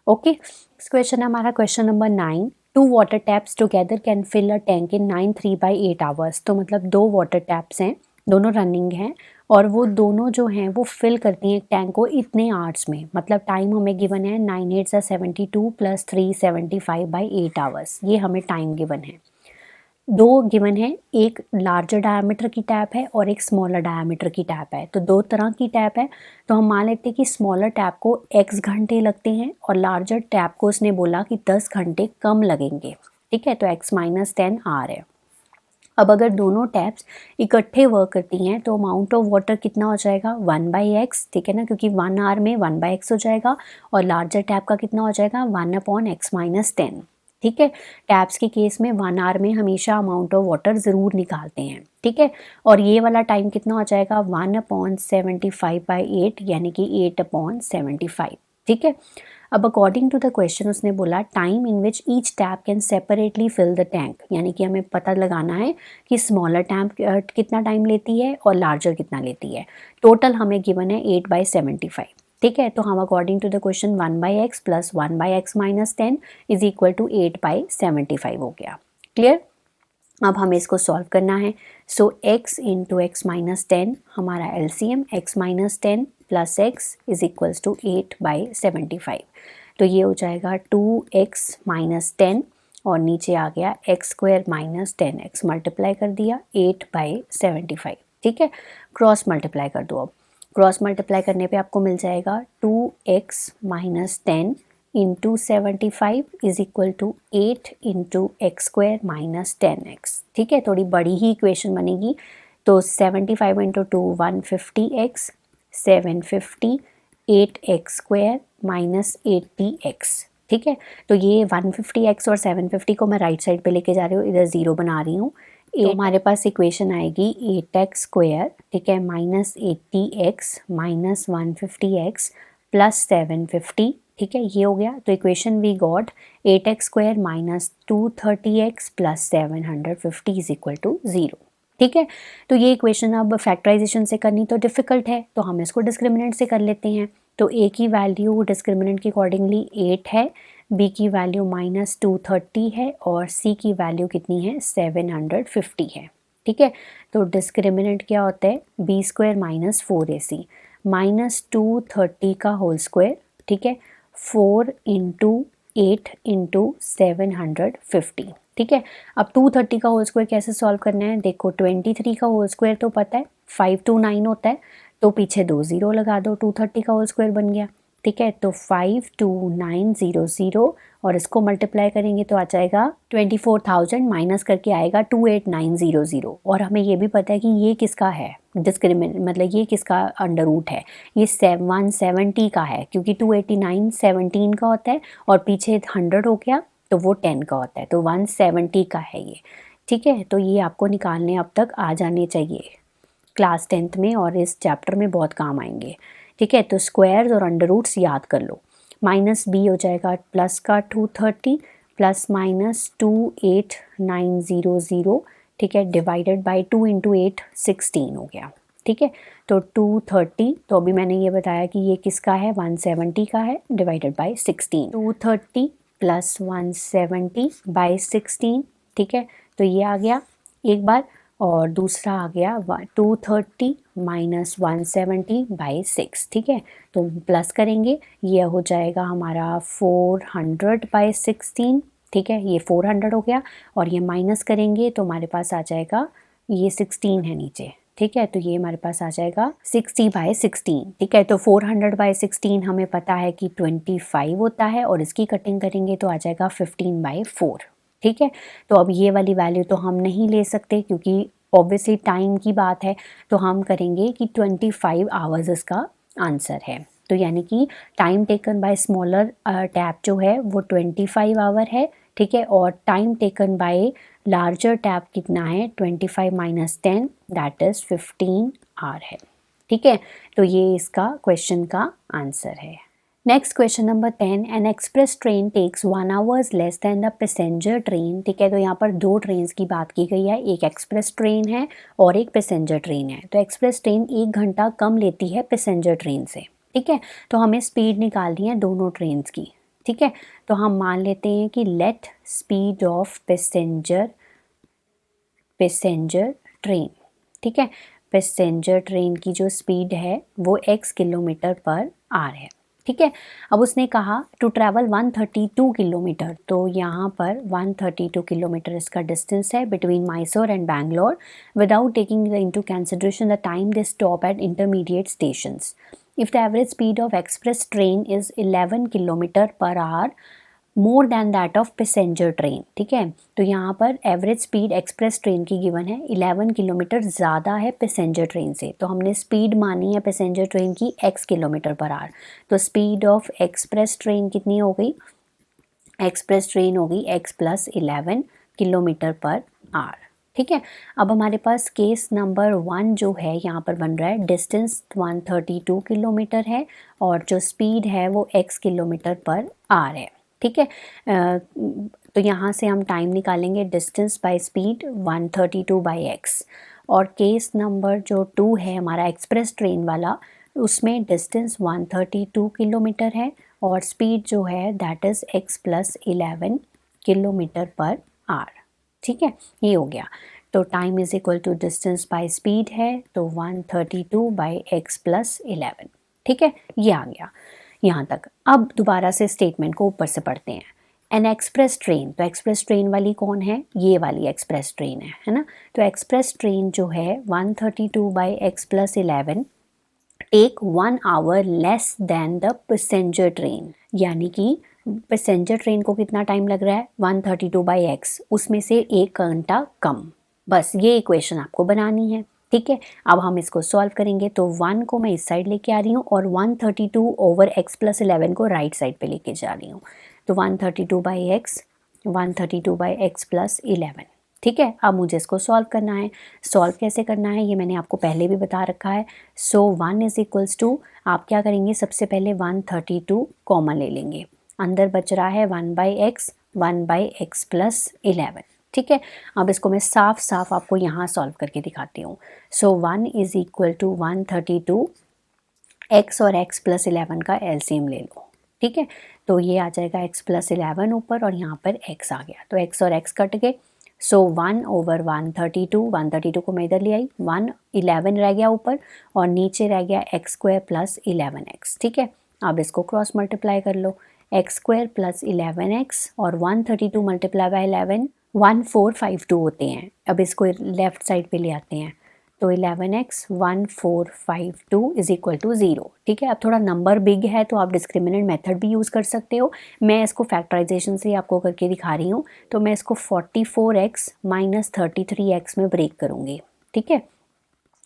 Okay, next question है हमारा question number 9। 2 water taps together can fill a tank in 9 3/8 hours. तो मतलब 2 वाटर टैप्स हैं, दोनों रनिंग हैं और वो दोनों जो हैं वो फिल करती हैं एक टैंक को इतने आवर्स में। मतलब टाइम हमें गिवन है 9 8 72 प्लस 3 75/8 आवर्स, ये हमें टाइम गिवन है। 2 गिवन है, एक लार्जर डायमीटर की टैप है और एक स्मॉलर डायमीटर की टैप है। तो 2 तरह की टैप है, तो हम मान लेते हैं कि स्मॉलर टैप को x घंटे लगते हैं और लार्जर टैप को उसने बोला कि 10 घंटे कम लगेंगे। ठीक है, तो x माइनस 10 आर है। अब अगर दोनों टैप्स इकट्ठे वर्क करती हैं तो अमाउंट ऑफ वाटर कितना हो जाएगा, 1/x। ठीक है ना, क्योंकि 1 आवर में 1/x हो जाएगा और लार्जर टैप का कितना हो जाएगा, 1/x माइनस 10। ठीक है, टैप्स के केस में 1 आवर में हमेशा अमाउंट ऑफ वाटर ज़रूर निकालते हैं। ठीक है, और ये वाला टाइम कितना हो जाएगा, 1/75/8 यानी कि 8/75। ठीक है, अब अकॉर्डिंग टू द क्वेश्चन उसने बोला time in which each tap can separately fill the tank, यानी कि हमें पता लगाना है कि स्मॉलर टैप कितना टाइम लेती है और लार्जर कितना लेती है। टोटल हमें गिवन है 8/75। ठीक है, तो हम according to the question 1/x plus 1/x minus 10 is equal to 8/75 हो गया। क्लियर, अब हमें इसको सॉल्व करना है। So x into x minus 10 हमारा LCM, x minus 10 plus x is equals to 8/75। तो ये हो जाएगा 2x माइनस 10 और नीचे आ गया x square minus 10x, multiply कर दिया 8/75। ठीक है, क्रॉस मल्टीप्लाई कर दो। अब क्रॉस मल्टीप्लाई करने पे आपको मिल जाएगा 2x minus 10 into 75 is equal to 8 into x square minus 10x। ठीक है, थोड़ी बड़ी ही इक्वेशन बनेगी। तो 75 into 2 150x, 750 8x square minus 80x। ठीक है, तो ये 150x और 750 को मैं राइट साइड पे लेके जा रही हूँ, इधर 0 बना रही हूँ। तो हमारे पास इक्वेशन आएगी 8x स्क्वायर, ठीक है, minus 80x minus 150x plus 750। ठीक है, ये हो गया। तो equation we got 8x square minus 230x plus 750 is equal to 0। ठीक है। तो ये इक्वेशन अब फैक्टराइजेशन से करनी तो डिफ़िकल्ट है, तो हम इसको डिस्क्रिमिनेंट से कर लेते हैं। तो ए की वैल्यू डिस्क्रिमिनेंट के अकॉर्डिंगली 8 है, बी की वैल्यू -230 है और सी की वैल्यू कितनी है 750 है। ठीक है। तो डिस्क्रिमिनेंट क्या होता है, बी स्क्वायर माइनस 4ac -230 का होल स्क्वायर, ठीक है, 4 इंटू 8 इंटू 750। ठीक है। अब 230 का होल स्क्वायर कैसे सॉल्व करना है, देखो 23 का होल स्क्वायर तो पता है 529 होता है, तो पीछे 2 ज़ीरो लगा दो, 230 का होल स्क्वायर बन गया। ठीक है। तो 52900 और इसको मल्टीप्लाई करेंगे तो आ जाएगा 24,000 माइनस करके आएगा 28900। और हमें ये भी पता है कि ये किसका है डिस्क्रिमिनेंट, मतलब ये किसका अंडर रूट है, ये 170 का है, क्योंकि 289 17 का होता है और पीछे 100 हो गया तो वो 10 का होता है, तो 170 का है ये। ठीक है। तो ये आपको निकालने अब तक आ जाने चाहिए क्लास 10th में और इस चैप्टर में बहुत काम आएंगे। ठीक है। तो स्क्वायर्स और अंडर रूट्स याद कर लो। माइनस बी हो जाएगा प्लस का 230 प्लस माइनस 28900, ठीक है, डिवाइडेड बाय 2 इंटू 8 16 हो गया। ठीक है। तो 230, तो अभी मैंने ये बताया कि ये किसका है 170 का है, डिवाइडेड बाय 16, 230 प्लस 170 बाय 16। ठीक है। तो ये आ गया एक बार, और दूसरा आ गया 230 माइनस 170 बाई 6। ठीक है। तो प्लस करेंगे, ये हो जाएगा हमारा 400 बाई 16। ठीक है, ये 400 हो गया, और ये माइनस करेंगे तो हमारे पास आ जाएगा, ये 16 है नीचे। ठीक है। तो ये हमारे पास आ जाएगा 60 बाई 16। ठीक है। तो 400 बाई 16 हमें पता है कि 25 होता है, और इसकी कटिंग करेंगे तो आ जाएगा 15 बाई 4। ठीक है। तो अब ये वाली वैल्यू तो हम नहीं ले सकते क्योंकि ऑब्वियसली टाइम की बात है, तो हम करेंगे कि 25 आवर्स इसका आंसर है। तो यानी कि time taken by smaller tap जो है वो 25 आवर है। ठीक है। और time taken by larger tap कितना है, 25 माइनस 10 दैट इज़ 15 आवर है। ठीक है। तो ये इसका क्वेश्चन का आंसर है। Next question number 10, an express train takes 1 hours less than the passenger train. ठीक है। तो यहाँ पर दो ट्रेन की बात की गई है, एक एक्सप्रेस ट्रेन है और एक पैसेंजर ट्रेन है। तो एक्सप्रेस ट्रेन 1 घंटा कम लेती है पैसेंजर ट्रेन से। ठीक है। तो हमें स्पीड निकालनी है दोनों ट्रेन की। ठीक है। तो हम मान लेते हैं कि let speed of passenger train, ठीक है, पैसेंजर ट्रेन की जो स्पीड है वो x किलोमीटर पर आवर है। ठीक है। अब उसने कहा टू ट्रैवल 132 किलोमीटर, तो यहाँ पर 132 किलोमीटर इसका डिस्टेंस है between Mysore and Bangalore, without taking into consideration the time they stop at intermediate stations. If the average speed of express train is 11 kilometre per our more than that of passenger train. ठीक है। तो यहाँ पर average speed express train की given है 11 kilometre ज़्यादा है passenger train से, तो हमने स्पीड मानी है पैसेंजर ट्रेन की x किलोमीटर पर आवर। तो स्पीड ऑफ एक्सप्रेस ट्रेन कितनी हो गई, एक्सप्रेस ट्रेन हो गई x plus 11 kilometre per hour. ठीक है। अब हमारे पास केस नंबर 1 जो है यहाँ पर बन रहा है, डिस्टेंस 132 किलोमीटर है और जो स्पीड है वो x किलोमीटर पर आवर है। ठीक है। तो यहाँ से हम टाइम निकालेंगे, distance by speed 132 by x. और केस नंबर जो 2 है हमारा एक्सप्रेस ट्रेन वाला, उसमें डिस्टेंस 132 किलोमीटर है और स्पीड जो है that is x plus 11 kilometre per hour. ठीक है, ये हो गया। तो time is equal to distance by speed है, तो 132 बाई एक्स प्लस 11। ठीक है, ये आ गया यहाँ तक। अब दोबारा से स्टेटमेंट को ऊपर से पढ़ते हैं। एन एक्सप्रेस ट्रेन, तो एक्सप्रेस ट्रेन वाली कौन है, ये वाली एक्सप्रेस ट्रेन है ना। तो एक्सप्रेस ट्रेन जो है 132 by x plus 11 take 1 hour less than the passenger train, यानी कि पैसेंजर ट्रेन को कितना टाइम लग रहा है 132 बाई एक्स, उसमें से 1 घंटा कम। बस ये इक्वेशन आपको बनानी है। ठीक है। अब हम इसको सॉल्व करेंगे, तो 1 को मैं इस साइड लेके आ रही हूँ और 132 ओवर x प्लस 11 को राइट साइड पे लेके जा रही हूँ। तो 132 by x, 132 by x plus 11। ठीक है। अब मुझे इसको सॉल्व करना है। सॉल्व कैसे करना है ये मैंने आपको पहले भी बता रखा है। सो 1 इज इक्वल्स टू, आप क्या करेंगे, सबसे पहले 132 कॉमन ले लेंगे, अंदर बच रहा है 1 by x, 1 by x plus 11। ठीक है, अब इसको मैं साफ साफ आपको यहाँ सॉल्व करके दिखाती हूँ। सो 1 इज़ इक्वल टू 132, x और x प्लस 11 का एलसीएम ले लो। ठीक है, तो ये आ जाएगा x प्लस 11 ऊपर और यहाँ पर x आ गया, तो x और x कट गए। सो 1 ओवर 132 को मैं इधर ले आई, 11 रह गया ऊपर और नीचे रह गया x स्क्वायर प्लस 11x। ठीक है, अब इसको क्रॉस मल्टीप्लाई कर लो, x स्क्वायर प्लस 11x और 132 मल्टीप्लाई बाय 11 1452 होते हैं। अब इसको लेफ्ट साइड पे ले आते हैं, तो 11x 1452 इज इक्वल टू 0। ठीक है, अब थोड़ा नंबर बिग है तो आप डिस्क्रिमिनेंट मेथड भी यूज़ कर सकते हो। मैं इसको फैक्टराइजेशन से आपको करके दिखा रही हूँ, तो मैं इसको 44x माइनस 33x में ब्रेक करूँगी। ठीक है,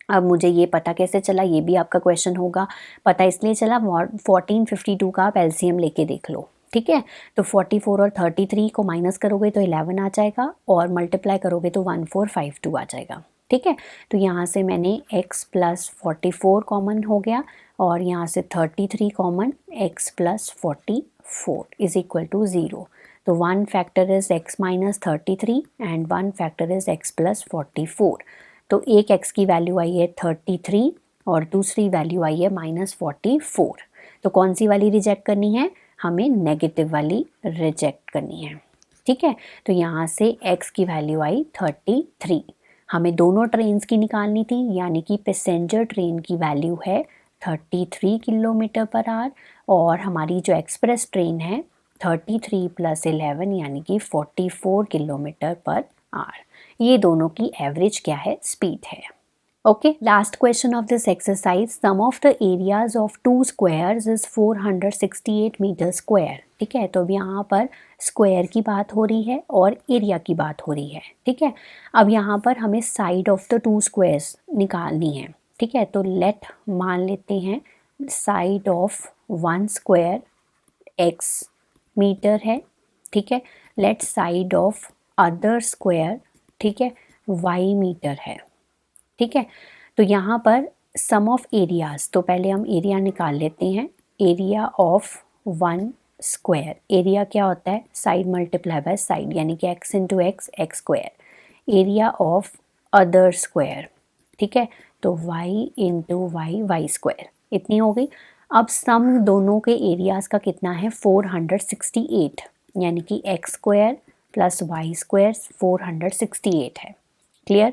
अब मुझे ये पता कैसे चला, ये भी आपका क्वेश्चन होगा। पता इसलिए चला 1452 का आप एलसीएम लेके देख लो। ठीक है, तो 44 और 33 को माइनस करोगे तो 11 आ जाएगा और मल्टीप्लाई करोगे तो 1452 आ जाएगा। ठीक है, तो यहाँ से मैंने x प्लस 44 कॉमन हो गया और यहाँ से 33 common, x plus 44 is equal to 0। तो 1 factor is x minus 33 and 1 factor is x plus 44। तो एक x की वैल्यू आई है 33 और दूसरी वैल्यू आई है माइनस 44। तो कौन सी वाली रिजेक्ट करनी है, हमें नेगेटिव वाली रिजेक्ट करनी है। ठीक है, तो यहाँ से x की वैल्यू आई 33। हमें दोनों ट्रेन्स की निकालनी थी, यानी कि पैसेंजर ट्रेन की वैल्यू है 33 किलोमीटर पर आवर और हमारी जो एक्सप्रेस ट्रेन है 33 प्लस 11 यानी कि 44 किलोमीटर पर आवर। ये दोनों की एवरेज क्या है, स्पीड है। Okay, last question of this exercise, sum of the areas of 2 squares is 468 metre square. ठीक है, तो अब यहाँ पर स्क्वायर की बात हो रही है और एरिया की बात हो रही है। ठीक है, अब यहाँ पर हमें साइड ऑफ द 2 स्क्वायर्स निकालनी है। ठीक है, तो लेट मान लेते हैं side of 1 square x metre है। ठीक है, let side of other square, ठीक है, y मीटर है। ठीक है, तो यहाँ पर सम ऑफ एरियाज, तो पहले हम एरिया निकाल लेते हैं। एरिया ऑफ 1 स्क्वायर, एरिया क्या होता है, साइड मल्टीप्लाई बाय साइड, यानी कि x into x x square. Area of other square, ठीक है, तो y into y y square, इतनी हो गई। अब सम दोनों के एरियाज का कितना है, 468, यानी कि x square plus y square 468 है। क्लियर।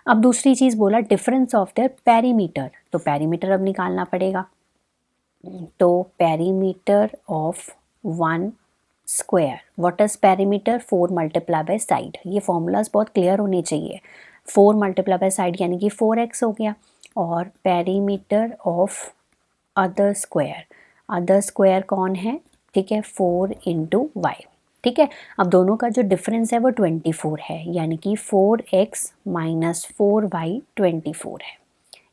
अब दूसरी चीज़ बोला डिफरेंस ऑफ देयर पेरीमीटर, तो पेरीमीटर अब निकालना पड़ेगा। तो perimeter of 1 square, what is perimeter, 4 multiply by side. ये फॉर्मूलाज बहुत क्लियर होने चाहिए। 4 मल्टीप्लाई बाय साइड यानी कि 4x हो गया, और perimeter of other square, other square कौन है, ठीक है, 4 इंटू वाई। ठीक है, अब दोनों का जो डिफरेंस है वो 24 है, यानी कि 4x माइनस 4y 24 है।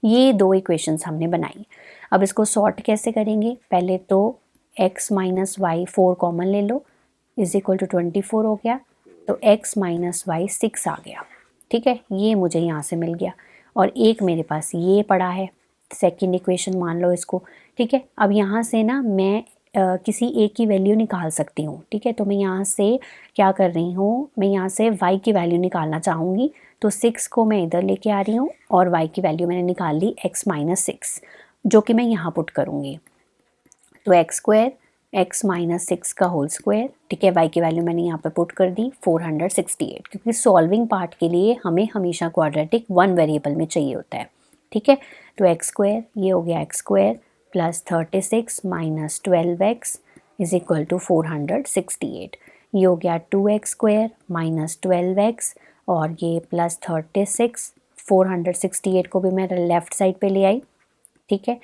ये दो इक्वेशंस हमने बनाई। अब इसको सॉर्ट कैसे करेंगे, पहले तो x माइनस वाई 4 कॉमन ले लो, इज इक्वल टू 24 हो गया, तो x माइनस वाई 6 आ गया। ठीक है, ये मुझे यहाँ से मिल गया और एक मेरे पास ये पड़ा है, सेकेंड इक्वेशन मान लो इसको। ठीक है, अब यहाँ से ना मैं किसी एक की वैल्यू निकाल सकती हूँ। ठीक है, तो मैं यहाँ से क्या कर रही हूँ, मैं यहाँ से y की वैल्यू निकालना चाहूँगी, तो 6 को मैं इधर लेके आ रही हूँ और y की वैल्यू मैंने निकाल ली x माइनस 6, जो कि मैं यहाँ पुट करूँगी। तो एक्स स्क्वायर x माइनस 6 का होल स्क्वायर, ठीक है, y की वैल्यू मैंने यहाँ पे पुट कर दी 468, क्योंकि सॉल्विंग पार्ट के लिए हमें हमेशा क्वाड्रेटिक 1 वेरिएबल में चाहिए होता है। ठीक है, तो एक्स स्क्वायर, ये हो गया x square plus 36 minus 12x is equal to 468। ये हो गया 2x स्क्वायर माइनस 12x और ये प्लस 36, 468 को भी मैं लेफ़्ट साइड पे ले आई। ठीक है,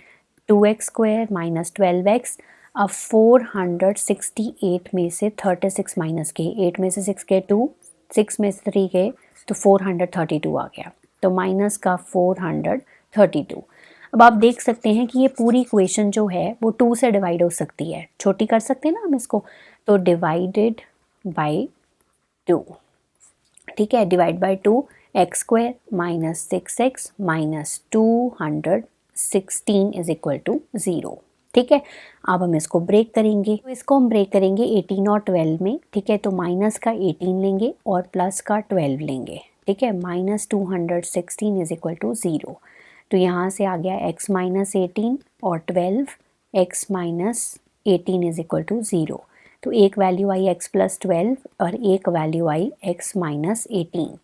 2x स्क्वायर माइनस 12x। अब 468 में से 36 माइनस के, 8 में से 6 के 2, 6 में से 3 के, तो 432 आ गया, तो माइनस का 432। अब आप देख सकते हैं कि ये पूरी इक्वेशन जो है वो 2 से डिवाइड हो सकती है, छोटी कर सकते हैं ना हम इसको, तो डिवाइडेड बाई 2। ठीक है, divide by 2, x square minus 6x minus 216 is equal to 0। ठीक है। अब हम इसको ब्रेक करेंगे, तो इसको हम ब्रेक करेंगे 18 और 12 में, ठीक है। तो माइनस का 18 लेंगे और प्लस का 12 लेंगे, ठीक है। -216 इज इक्वल टू 0। तो यहाँ से आ गया x माइनस 18 और 12, x minus 18 is equal to 0। तो एक वैल्यू आई x प्लस 12 और एक वैल्यू आई x माइनस 18।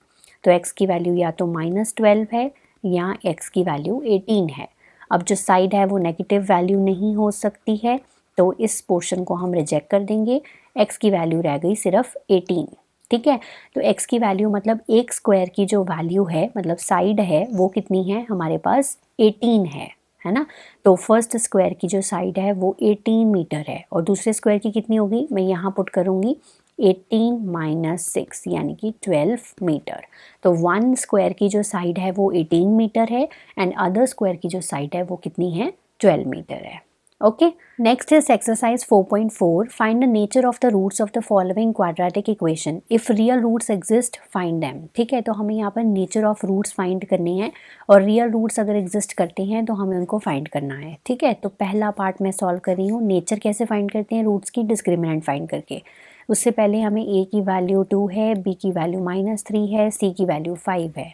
तो x की वैल्यू या तो -12 है या x की वैल्यू 18 है। अब जो साइड है वो नेगेटिव वैल्यू नहीं हो सकती है, तो इस पोर्शन को हम रिजेक्ट कर देंगे। x की वैल्यू रह गई सिर्फ 18, ठीक है। तो x की वैल्यू मतलब एक स्क्वायर की जो वैल्यू है, मतलब साइड है, वो कितनी है हमारे पास 18 है ना। तो फर्स्ट स्क्वायर की जो साइड है वो 18 मीटर है और दूसरे स्क्वायर की कितनी होगी, मैं यहाँ पुट करूँगी 18 माइनस 6 यानी कि 12 मीटर। तो वन स्क्वायर की जो साइड है वो 18 मीटर है एंड अदर स्क्वायर की जो साइड है वो कितनी है, 12 मीटर है। Okay, next is exercise 4.4, find the nature of the roots of the following quadratic equation, if real roots exist find them. ठीक है, तो हमें यहाँ पर नेचर ऑफ रूट्स फाइंड करने हैं और रियल रूट्स अगर एग्जिस्ट करते हैं तो हमें उनको फाइंड करना है। ठीक है, तो पहला पार्ट मैं सॉल्व कर रही हूँ। नेचर कैसे फाइंड करते हैं रूट्स की, डिस्क्रिमिनेंट फाइंड करके। उससे पहले हमें a की वैल्यू 2 है, b की वैल्यू -3 है, c की वैल्यू 5 है।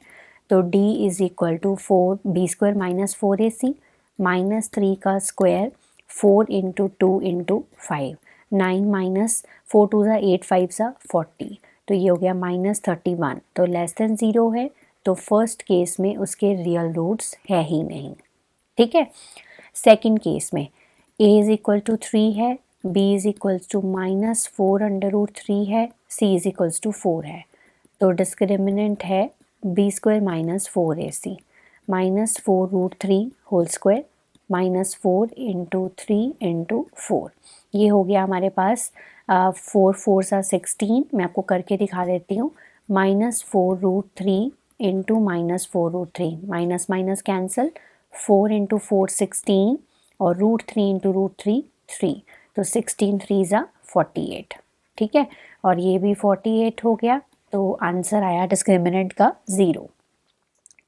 तो d is equal to 4 b square minus 4ac, -3 का स्क्वायर 4 इंटू 2 इंटू 5, 9 माइनस 4 टू ज़ा 8 5 ज़ा 40, तो ये हो गया -31। तो लेस देन 0 है, तो फर्स्ट केस में उसके रियल रूट्स है ही नहीं। ठीक है, सेकंड केस में a इज इक्वल टू 3 है, b इज इक्वल्स टू -4√3 है, c इज इक्वल्स टू 4 है। तो डिस्क्रिमिनेंट है b square minus 4ac, -4√3 whole square -4 into 3 into 4। ये हो गया हमारे पास 4 4 सा 16, मैं आपको करके दिखा देती हूँ। -4√3 into -4√3, minus minus cancel, 4 into 4 16 और √3 इंटू √3 3, तो 16 3 ज़ा 48। ठीक है, और ये भी 48 हो गया, तो आंसर आया डिस्क्रिमिनेंट का 0।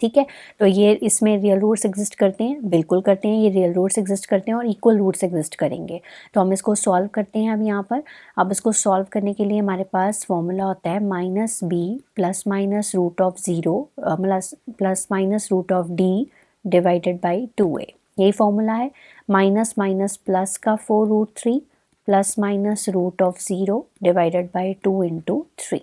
ठीक है, तो ये इसमें रियल रूट्स एग्जिस्ट करते हैं, बिल्कुल करते हैं, ये रियल रूट्स एग्जिस्ट करते हैं और इक्वल रूट्स एग्जिस्ट करेंगे। तो हम इसको सॉल्व करते हैं अब यहाँ पर। अब इसको सॉल्व करने के लिए हमारे पास फॉर्मूला होता है -b plus minus root of 0 plus minus root of d divided by 2a। यही फॉर्मूला है। माइनस माइनस प्लस का 4√3 plus minus root of 0 divided by 2 into 3।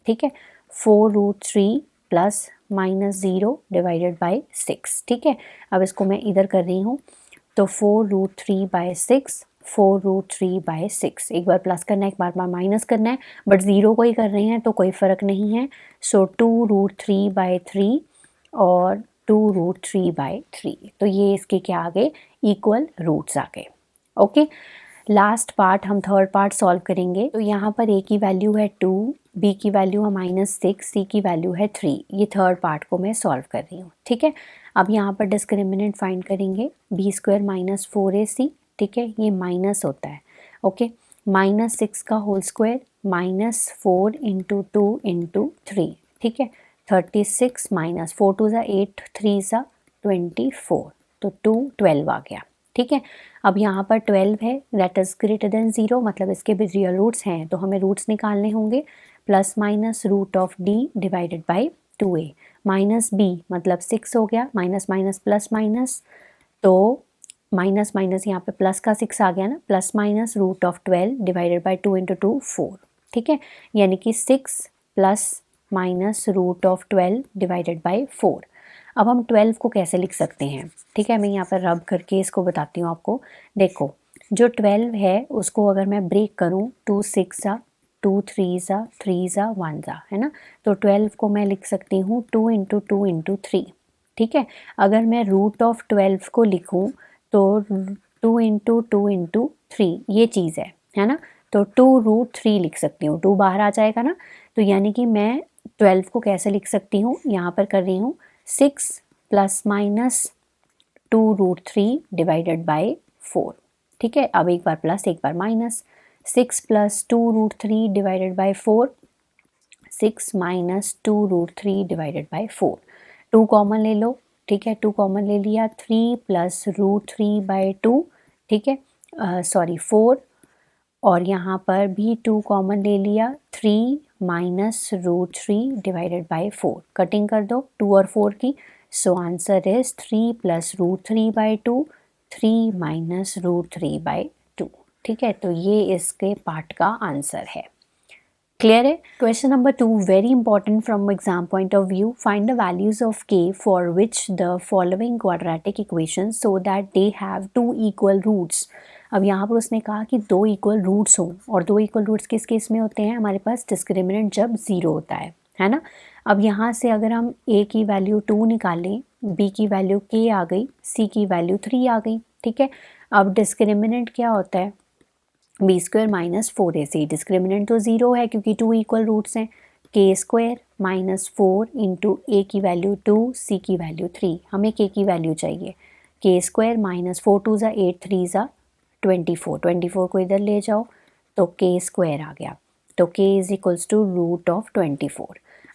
ठीक है, 4√3 प्लस -0 डिवाइडेड बाई 6। ठीक है, अब इसको मैं इधर कर रही हूँ, तो 4√3 बाई 6, 4√3 बाई 6। एक बार प्लस करना है, एक बार माइनस करना है, बट ज़ीरो को ही कर रहे हैं तो कोई फ़र्क नहीं है। सो 2√3 बाई 3 और 2√3 बाई 3, तो ये इसके क्या आ गए, इक्वल रूट्स आ गए। ओके, लास्ट पार्ट हम थर्ड पार्ट सॉल्व करेंगे। तो यहाँ पर a की वैल्यू है 2, b की वैल्यू है -6, c की वैल्यू है 3। ये थर्ड पार्ट को मैं सॉल्व कर रही हूँ। ठीक है, अब यहाँ पर डिस्क्रिमिनेंट फाइंड करेंगे, b स्क्वायर माइनस 4ac। ठीक है, ये माइनस होता है। ओके, -6 का होल स्क्वायर -4 इंटू 2 इंटू 3। ठीक है, 36 माइनस 4 टू ज़ा 8 3 ज़ा 24, तो 2 12 आ गया। ठीक है, अब यहाँ पर 12 है, दैट इज़ ग्रेटर देन 0, मतलब इसके भी रियल रूट्स हैं, तो हमें रूट्स निकालने होंगे। Plus minus root of d divided by 2a, minus b मतलब 6 हो गया, माइनस माइनस प्लस माइनस, तो माइनस माइनस यहाँ पे प्लस का 6 आ गया ना, plus minus root of 12 divided by 2 into 2 4। ठीक है, यानी कि 6 plus minus root of 12 divided by 4। अब हम 12 को कैसे लिख सकते हैं, ठीक है, मैं यहाँ पर रब करके इसको बताती हूँ आपको। देखो, जो 12 है उसको अगर मैं ब्रेक करूँ, 2 6 ज़ा, 2 3 ज़ा, 3 ज़ा 1 ज़ा, है ना। तो 12 को मैं लिख सकती हूँ 2 इंटू 2 इंटू 3। ठीक है, अगर मैं रूट ऑफ 12 को लिखूँ तो 2 इंटू 2 इंटू 3 ये चीज़ है ना। तो 2√3 लिख सकती हूँ, 2 बाहर आ जाएगा ना। तो यानी कि मैं 12 को कैसे लिख सकती हूँ, यहाँ पर कर रही हूँ 6 प्लस माइनस 2√3 डिवाइडेड बाई 4। ठीक है, अब एक बार प्लस एक बार minus, 6 plus 2√3 divided by 4, 6 minus 2√3 divided by 4। 2 common ले लो, ठीक है, 2 कॉमन ले लिया, 3 प्लस √3 बाई 2। ठीक है, सॉरी 4, और यहाँ पर भी 2 कॉमन ले लिया, 3 minus root 3 divided by 4, cutting कर दो 2 और 4 की। So answer is 3 plus root 3 by 2, 3 minus root 3 by 2। ठीक है, तो ये इसके पार्ट का आंसर है। क्लियर है। Question number 2 very important from exam point of view. Find the values of k for which the following quadratic equation so that they have 2 equal roots. अब यहाँ पर उसने कहा कि 2 इक्वल रूट्स हों, और 2 इक्वल रूट्स किस केस में होते हैं? हमारे पास डिस्क्रिमिनेंट जब 0 होता है ना। अब यहाँ से अगर हम a की वैल्यू 2 निकालें, b की वैल्यू k आ गई, c की वैल्यू 3 आ गई। ठीक है, अब डिस्क्रिमिनेंट क्या होता है? B square minus 4ac। Discriminant तो 0 है क्योंकि 2 इक्वल रूट्स हैं। के स्क्वायर माइनस 4 इंटू ए की वैल्यू 2, सी की वैल्यू 3, हमें के की वैल्यू चाहिए। के स्क्वायर माइनस 4 2 ज़ा 8, 3 ज़ा 24, 24 को इधर ले जाओ तो के स्क्वायर आ गया। तो k is equals to root of 24।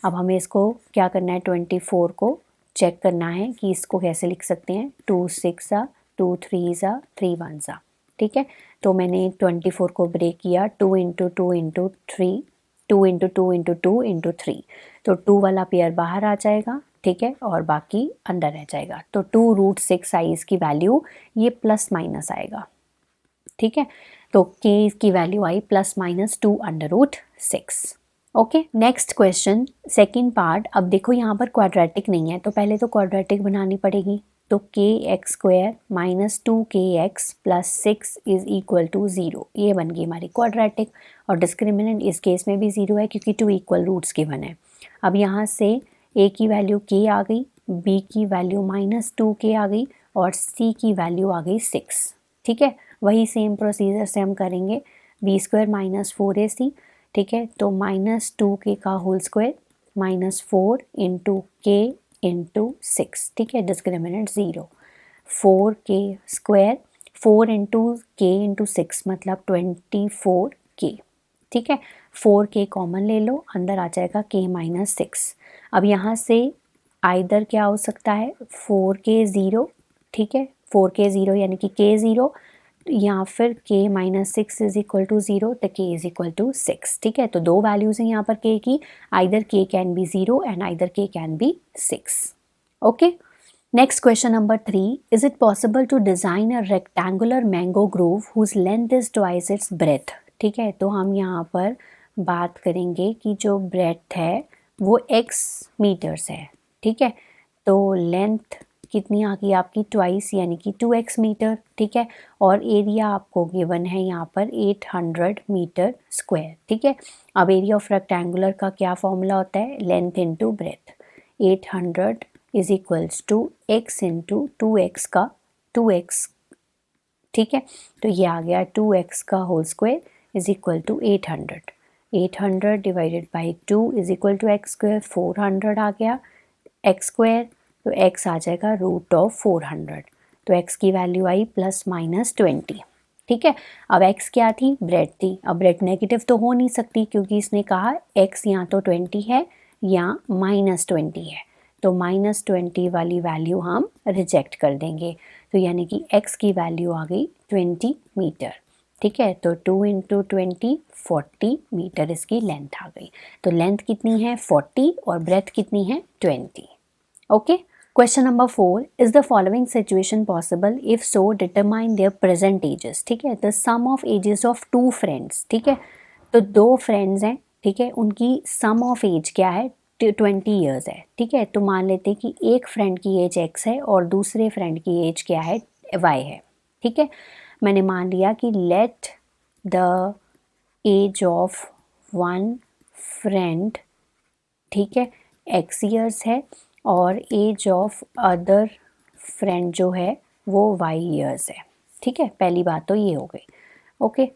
अब हमें इसको क्या करना है? 24 को चेक करना है कि इसको कैसे लिख सकते हैं। 2 6 ज़ा 2 3 ज़ा 3 1 ज़ा। ठीक है, तो मैंने 24 को ब्रेक किया, 2 into 2 into 3, 2 into 2 into 2 into 3, तो 2 वाला पेयर बाहर आ जाएगा। ठीक है, और बाकी अंदर रह जाएगा। तो 2 रूट 6 आई इसकी वैल्यू, ये प्लस माइनस आएगा। ठीक है, तो k की वैल्यू आई plus minus 2 under root 6। Okay, next question second part. अब देखो यहाँ पर क्वाड्रेटिक नहीं है, तो पहले तो क्वाड्रेटिक बनानी पड़ेगी। तो k x square minus 2kx plus 6 is equal to 0, ये बन गई हमारी क्वाड्रेटिक। और डिस्क्रिमिनेंट इस केस में भी 0 है क्योंकि 2 इक्वल रूट्स गिवन है। अब यहाँ से a की वैल्यू k आ गई, b की वैल्यू माइनस 2k आ गई, और c की वैल्यू आ गई 6। ठीक है, वही सेम प्रोसीजर से हम करेंगे। B square minus 4ac। ठीक है, तो माइनस 2k का whole square minus 4 into k into 6। ठीक है, discriminant 0। 4k square, 4 into k into 6 मतलब 24k। ठीक है, 4k कॉमन ले लो, अंदर आ जाएगा k माइनस 6। अब यहाँ से आइदर क्या हो सकता है? 4k 0। ठीक है, 4k 0 यानी कि k 0, या फिर k minus 6 is equal to 0, तो k इज इक्वल टू 6। ठीक है, तो दो वैल्यूज हैं यहाँ पर k की, either k can be 0 and either k can be 6। Okay, next question number 3, is it possible to design a rectangular mango grove whose length is twice its breadth. ठीक है, तो हम यहाँ पर बात करेंगे कि जो ब्रेथ है वो x मीटर्स है। ठीक है, तो लेंथ कितनी आ गई आपकी? ट्वाइस यानी कि 2x मीटर। ठीक है, और एरिया आपको गिवन है यहाँ पर 800 मीटर स्क्वायर। ठीक है, अब एरिया ऑफ रेक्टेंगुलर का क्या फॉर्मूला होता है? Length into breadth. 800 is equals to x into 2x का 2x। ठीक है, तो ये आ गया 2x का whole square is equal to 800। 800 divided by 2 is equal to x square, 400 आ गया x स्क्वायर, तो x आ जाएगा रूट ऑफ 400। तो x की वैल्यू आई प्लस माइनस 20। ठीक है, अब x क्या थी? ब्रेथ थी। अब ब्रेथ नेगेटिव तो हो नहीं सकती क्योंकि इसने कहा x या तो 20 है या माइनस 20 है, तो माइनस 20 वाली वैल्यू हम रिजेक्ट कर देंगे। तो यानी कि x की वैल्यू आ गई 20 मीटर। ठीक है, तो 2 इंटू 20 40 मीटर इसकी लेंथ आ गई। तो लेंथ कितनी है? 40, और ब्रेथ कितनी है? 20। Okay, question number 4, is the following situation possible? If so determine their present ages. ठीक है, the sum of ages of 2 friends. ठीक है, तो 2 फ्रेंड्स हैं। ठीक है, उनकी सम ऑफ एज क्या है? 20 ईयर्स है। ठीक है, तो मान लेते हैं कि एक फ्रेंड की एज x है और दूसरे फ्रेंड की एज क्या है? y है। ठीक है, मैंने मान लिया कि let the age of one friend, ठीक है, x ईयर्स है, और एज ऑफ अदर फ्रेंड जो है वो y ईयर्स है। ठीक है, पहली बात तो ये हो गई। ओके,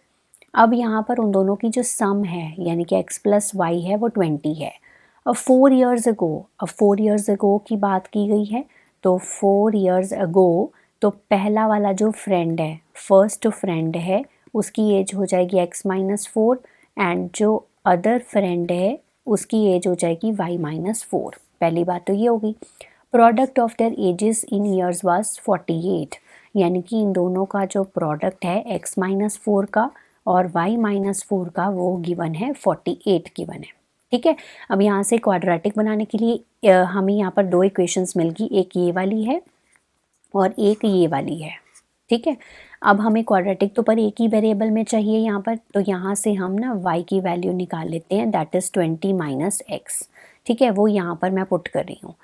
अब यहाँ पर उन दोनों की जो सम है यानी कि x प्लस वाई है वो 20 है। अब 4 ईयर्स अगो की बात की गई है, तो 4 ईयर्स अगो तो पहला वाला जो फ्रेंड है, फर्स्ट फ्रेंड है, उसकी एज हो जाएगी x माइनस 4, एंड जो अदर फ्रेंड है उसकी एज हो जाएगी y माइनस 4। पहली बात तो ये होगी। Product of there edges in years was 48, यानी कि इन दोनों का जो प्रोडक्ट है x माइनस 4 का और y माइनस 4 का वो गिवन है 48 गिवन है। ठीक है, अब यहाँ से क्वाड्रेटिक बनाने के लिए हमें यहाँ पर दो इक्वेशंस मिल गई, एक ये वाली है और एक ये वाली है। ठीक है, अब हमें क्वाड्रेटिक तो पर एक ही वेरिएबल में चाहिए यहाँ पर, तो यहाँ से हम ना y की वैल्यू निकाल लेते हैं, दैट इज़ 20 माइनस एक्स। ठीक है, वो यहाँ पर मैं पुट कर रही हूँ।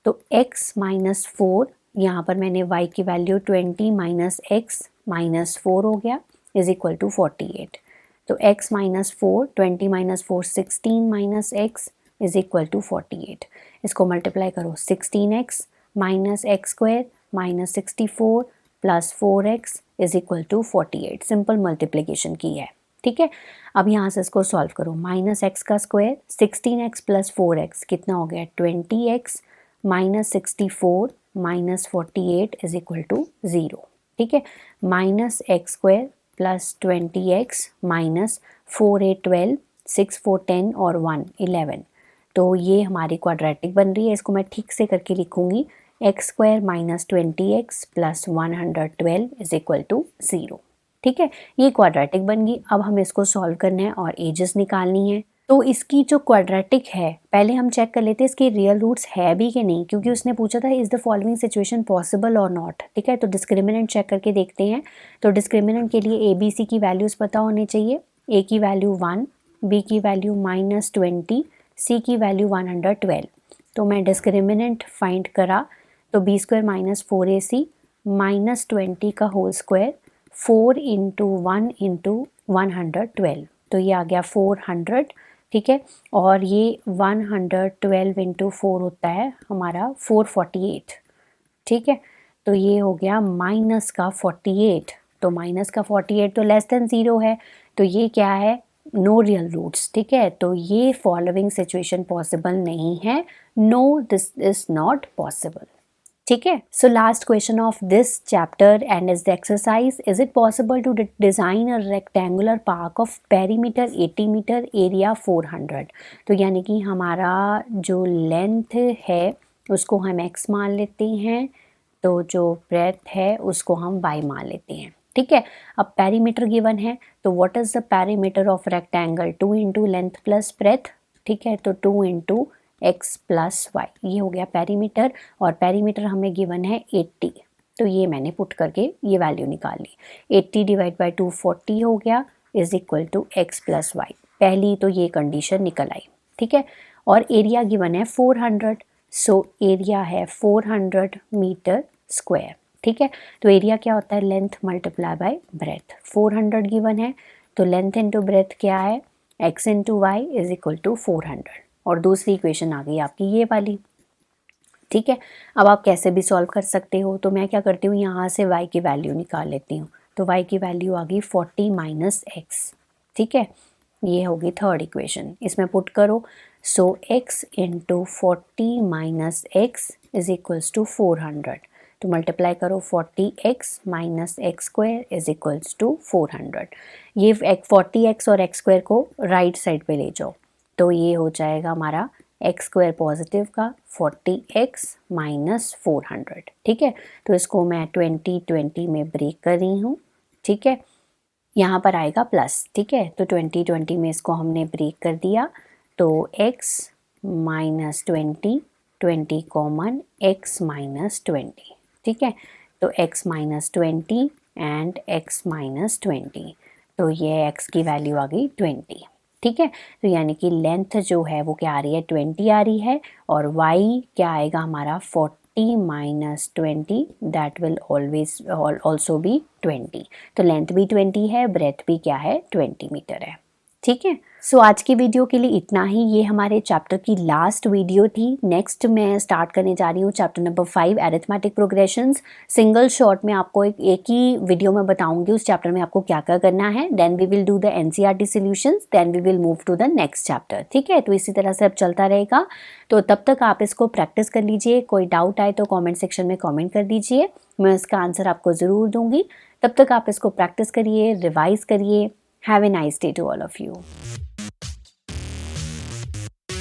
तो x माइनस 4, यहाँ पर मैंने y की वैल्यू 20 माइनस एक्स माइनस 4 हो गया इज इक्वल टू 48। तो x minus 4, 20 minus 4 16 minus x is equal to 48। इसको मल्टीप्लाई करो, 16x minus x square minus 64 plus 4x is equal to 48। Simple multiplication की है। ठीक है, अब यहाँ से इसको सॉल्व करो, माइनस एक्स का स्क्वायर 16x प्लस 4x कितना हो गया 20x minus 64 minus 48 is equal to 0। ठीक है, minus x square plus 20x minus 4 8 12 6 4 10 और 1 11, तो ये हमारी क्वाड्रेटिक बन रही है। इसको मैं ठीक से करके लिखूंगी, x square minus 20x plus 112 is equal to 0। ठीक है, ये क्वाड्रेटिक बन गई। अब हमें इसको सॉल्व करना है और एजेस निकालनी है। तो इसकी जो क्वाड्रेटिक है, पहले हम चेक कर लेते हैं इसके रियल रूट्स है भी कि नहीं, क्योंकि उसने पूछा था is the following situation possible और नॉट। ठीक है, तो डिस्क्रिमिनेंट चेक करके देखते हैं। तो डिस्क्रिमिनेंट के लिए ABC की वैल्यूज़ पता होनी चाहिए। A की वैल्यू 1, B की वैल्यू माइनस 20, C की वैल्यू 112। तो मैं डिस्क्रिमिनेंट फाइंड करा, तो B square minus 4AC minus 20 का होल स्क्वायर 4 इंटू 1 इंटू 112, तो ये आ गया 400। ठीक है, और ये 112 इंटू 4 होता है हमारा 448। ठीक है, तो ये हो गया माइनस का 48, तो माइनस का 48 तो लेस देन 0 है, तो ये क्या है नो रियल रूट्स। ठीक है, तो ये फॉलोइंग सिचुएशन पॉसिबल नहीं है, no this is not possible. ठीक है, so last question of this chapter and is the exercise, is it possible to design a rectangular park of perimeter 80 metre area 400। तो यानी कि हमारा जो लेंथ है उसको हम x मान लेते हैं, तो जो ब्रेथ है उसको हम y मान लेते हैं। ठीक है, अब पेरीमीटर गिवन है, तो what is the perimeter of rectangle 2 into length plus breadth. ठीक है, तो 2 इंटू x प्लस वाई, ये हो गया पेरीमीटर, और पेरीमीटर हमें गिवन है 80, तो ये मैंने पुट करके ये वैल्यू निकाल ली। 80 डिवाइड बाई 2 40 हो गया is equal to x plus y. पहली तो ये कंडीशन निकल आई। ठीक है, और एरिया गिवन है 400, सो एरिया है 400 मीटर स्क्वायर। ठीक है, तो एरिया क्या होता है length multiply by breadth. 400 given है, तो लेंथ इंटू ब्रेथ क्या है x into y is equal to 400, और दूसरी इक्वेशन आ गई आपकी ये वाली। ठीक है, अब आप कैसे भी सॉल्व कर सकते हो, तो मैं क्या करती हूँ यहाँ से y की वैल्यू निकाल लेती हूँ, तो y की वैल्यू आ गई 40 माइनस एक्स। ठीक है, ये होगी थर्ड इक्वेशन, इसमें पुट करो, so x into 40 minus x is equals to 400, तो मल्टीप्लाई करो 40x minus x square is equals to 400। ये 40x और एक्स स्क्वायर को राइट साइड पे ले जाओ, तो ये हो जाएगा हमारा एक्स स्क्वायर पॉजिटिव का 40x माइनस 400। ठीक है, तो इसको मैं 20 में ब्रेक कर रही हूँ। ठीक है, यहाँ पर आएगा प्लस। ठीक है, तो 20 में इसको हमने ब्रेक कर दिया, तो x minus 20 common x minus 20। ठीक है, तो x minus 20 and x minus 20, तो ये x की वैल्यू आ गई 20। ठीक है, तो यानी कि लेंथ जो है वो क्या आ रही है 20 आ रही है, और y क्या आएगा हमारा 40 minus 20, that will always also be 20। तो लेंथ भी 20 है, ब्रेथ भी क्या है 20 मीटर है। ठीक है, सो आज की वीडियो के लिए इतना ही। ये हमारे चैप्टर की लास्ट वीडियो थी। नेक्स्ट मैं स्टार्ट करने जा रही हूँ chapter number 5 arithmetic progressions. Single shot में आपको एक ही वीडियो में बताऊंगी उस चैप्टर में आपको क्या क्या करना है। Then we will do the NCERT solutions, then we will move to the next chapter. ठीक है, तो इसी तरह से अब चलता रहेगा, तो तब तक आप इसको प्रैक्टिस कर लीजिए। कोई डाउट आए तो कॉमेंट सेक्शन में कॉमेंट कर दीजिए, मैं इसका आंसर आपको ज़रूर दूंगी। तब तक आप इसको प्रैक्टिस करिए, रिवाइज करिए। Have a nice day to all of you.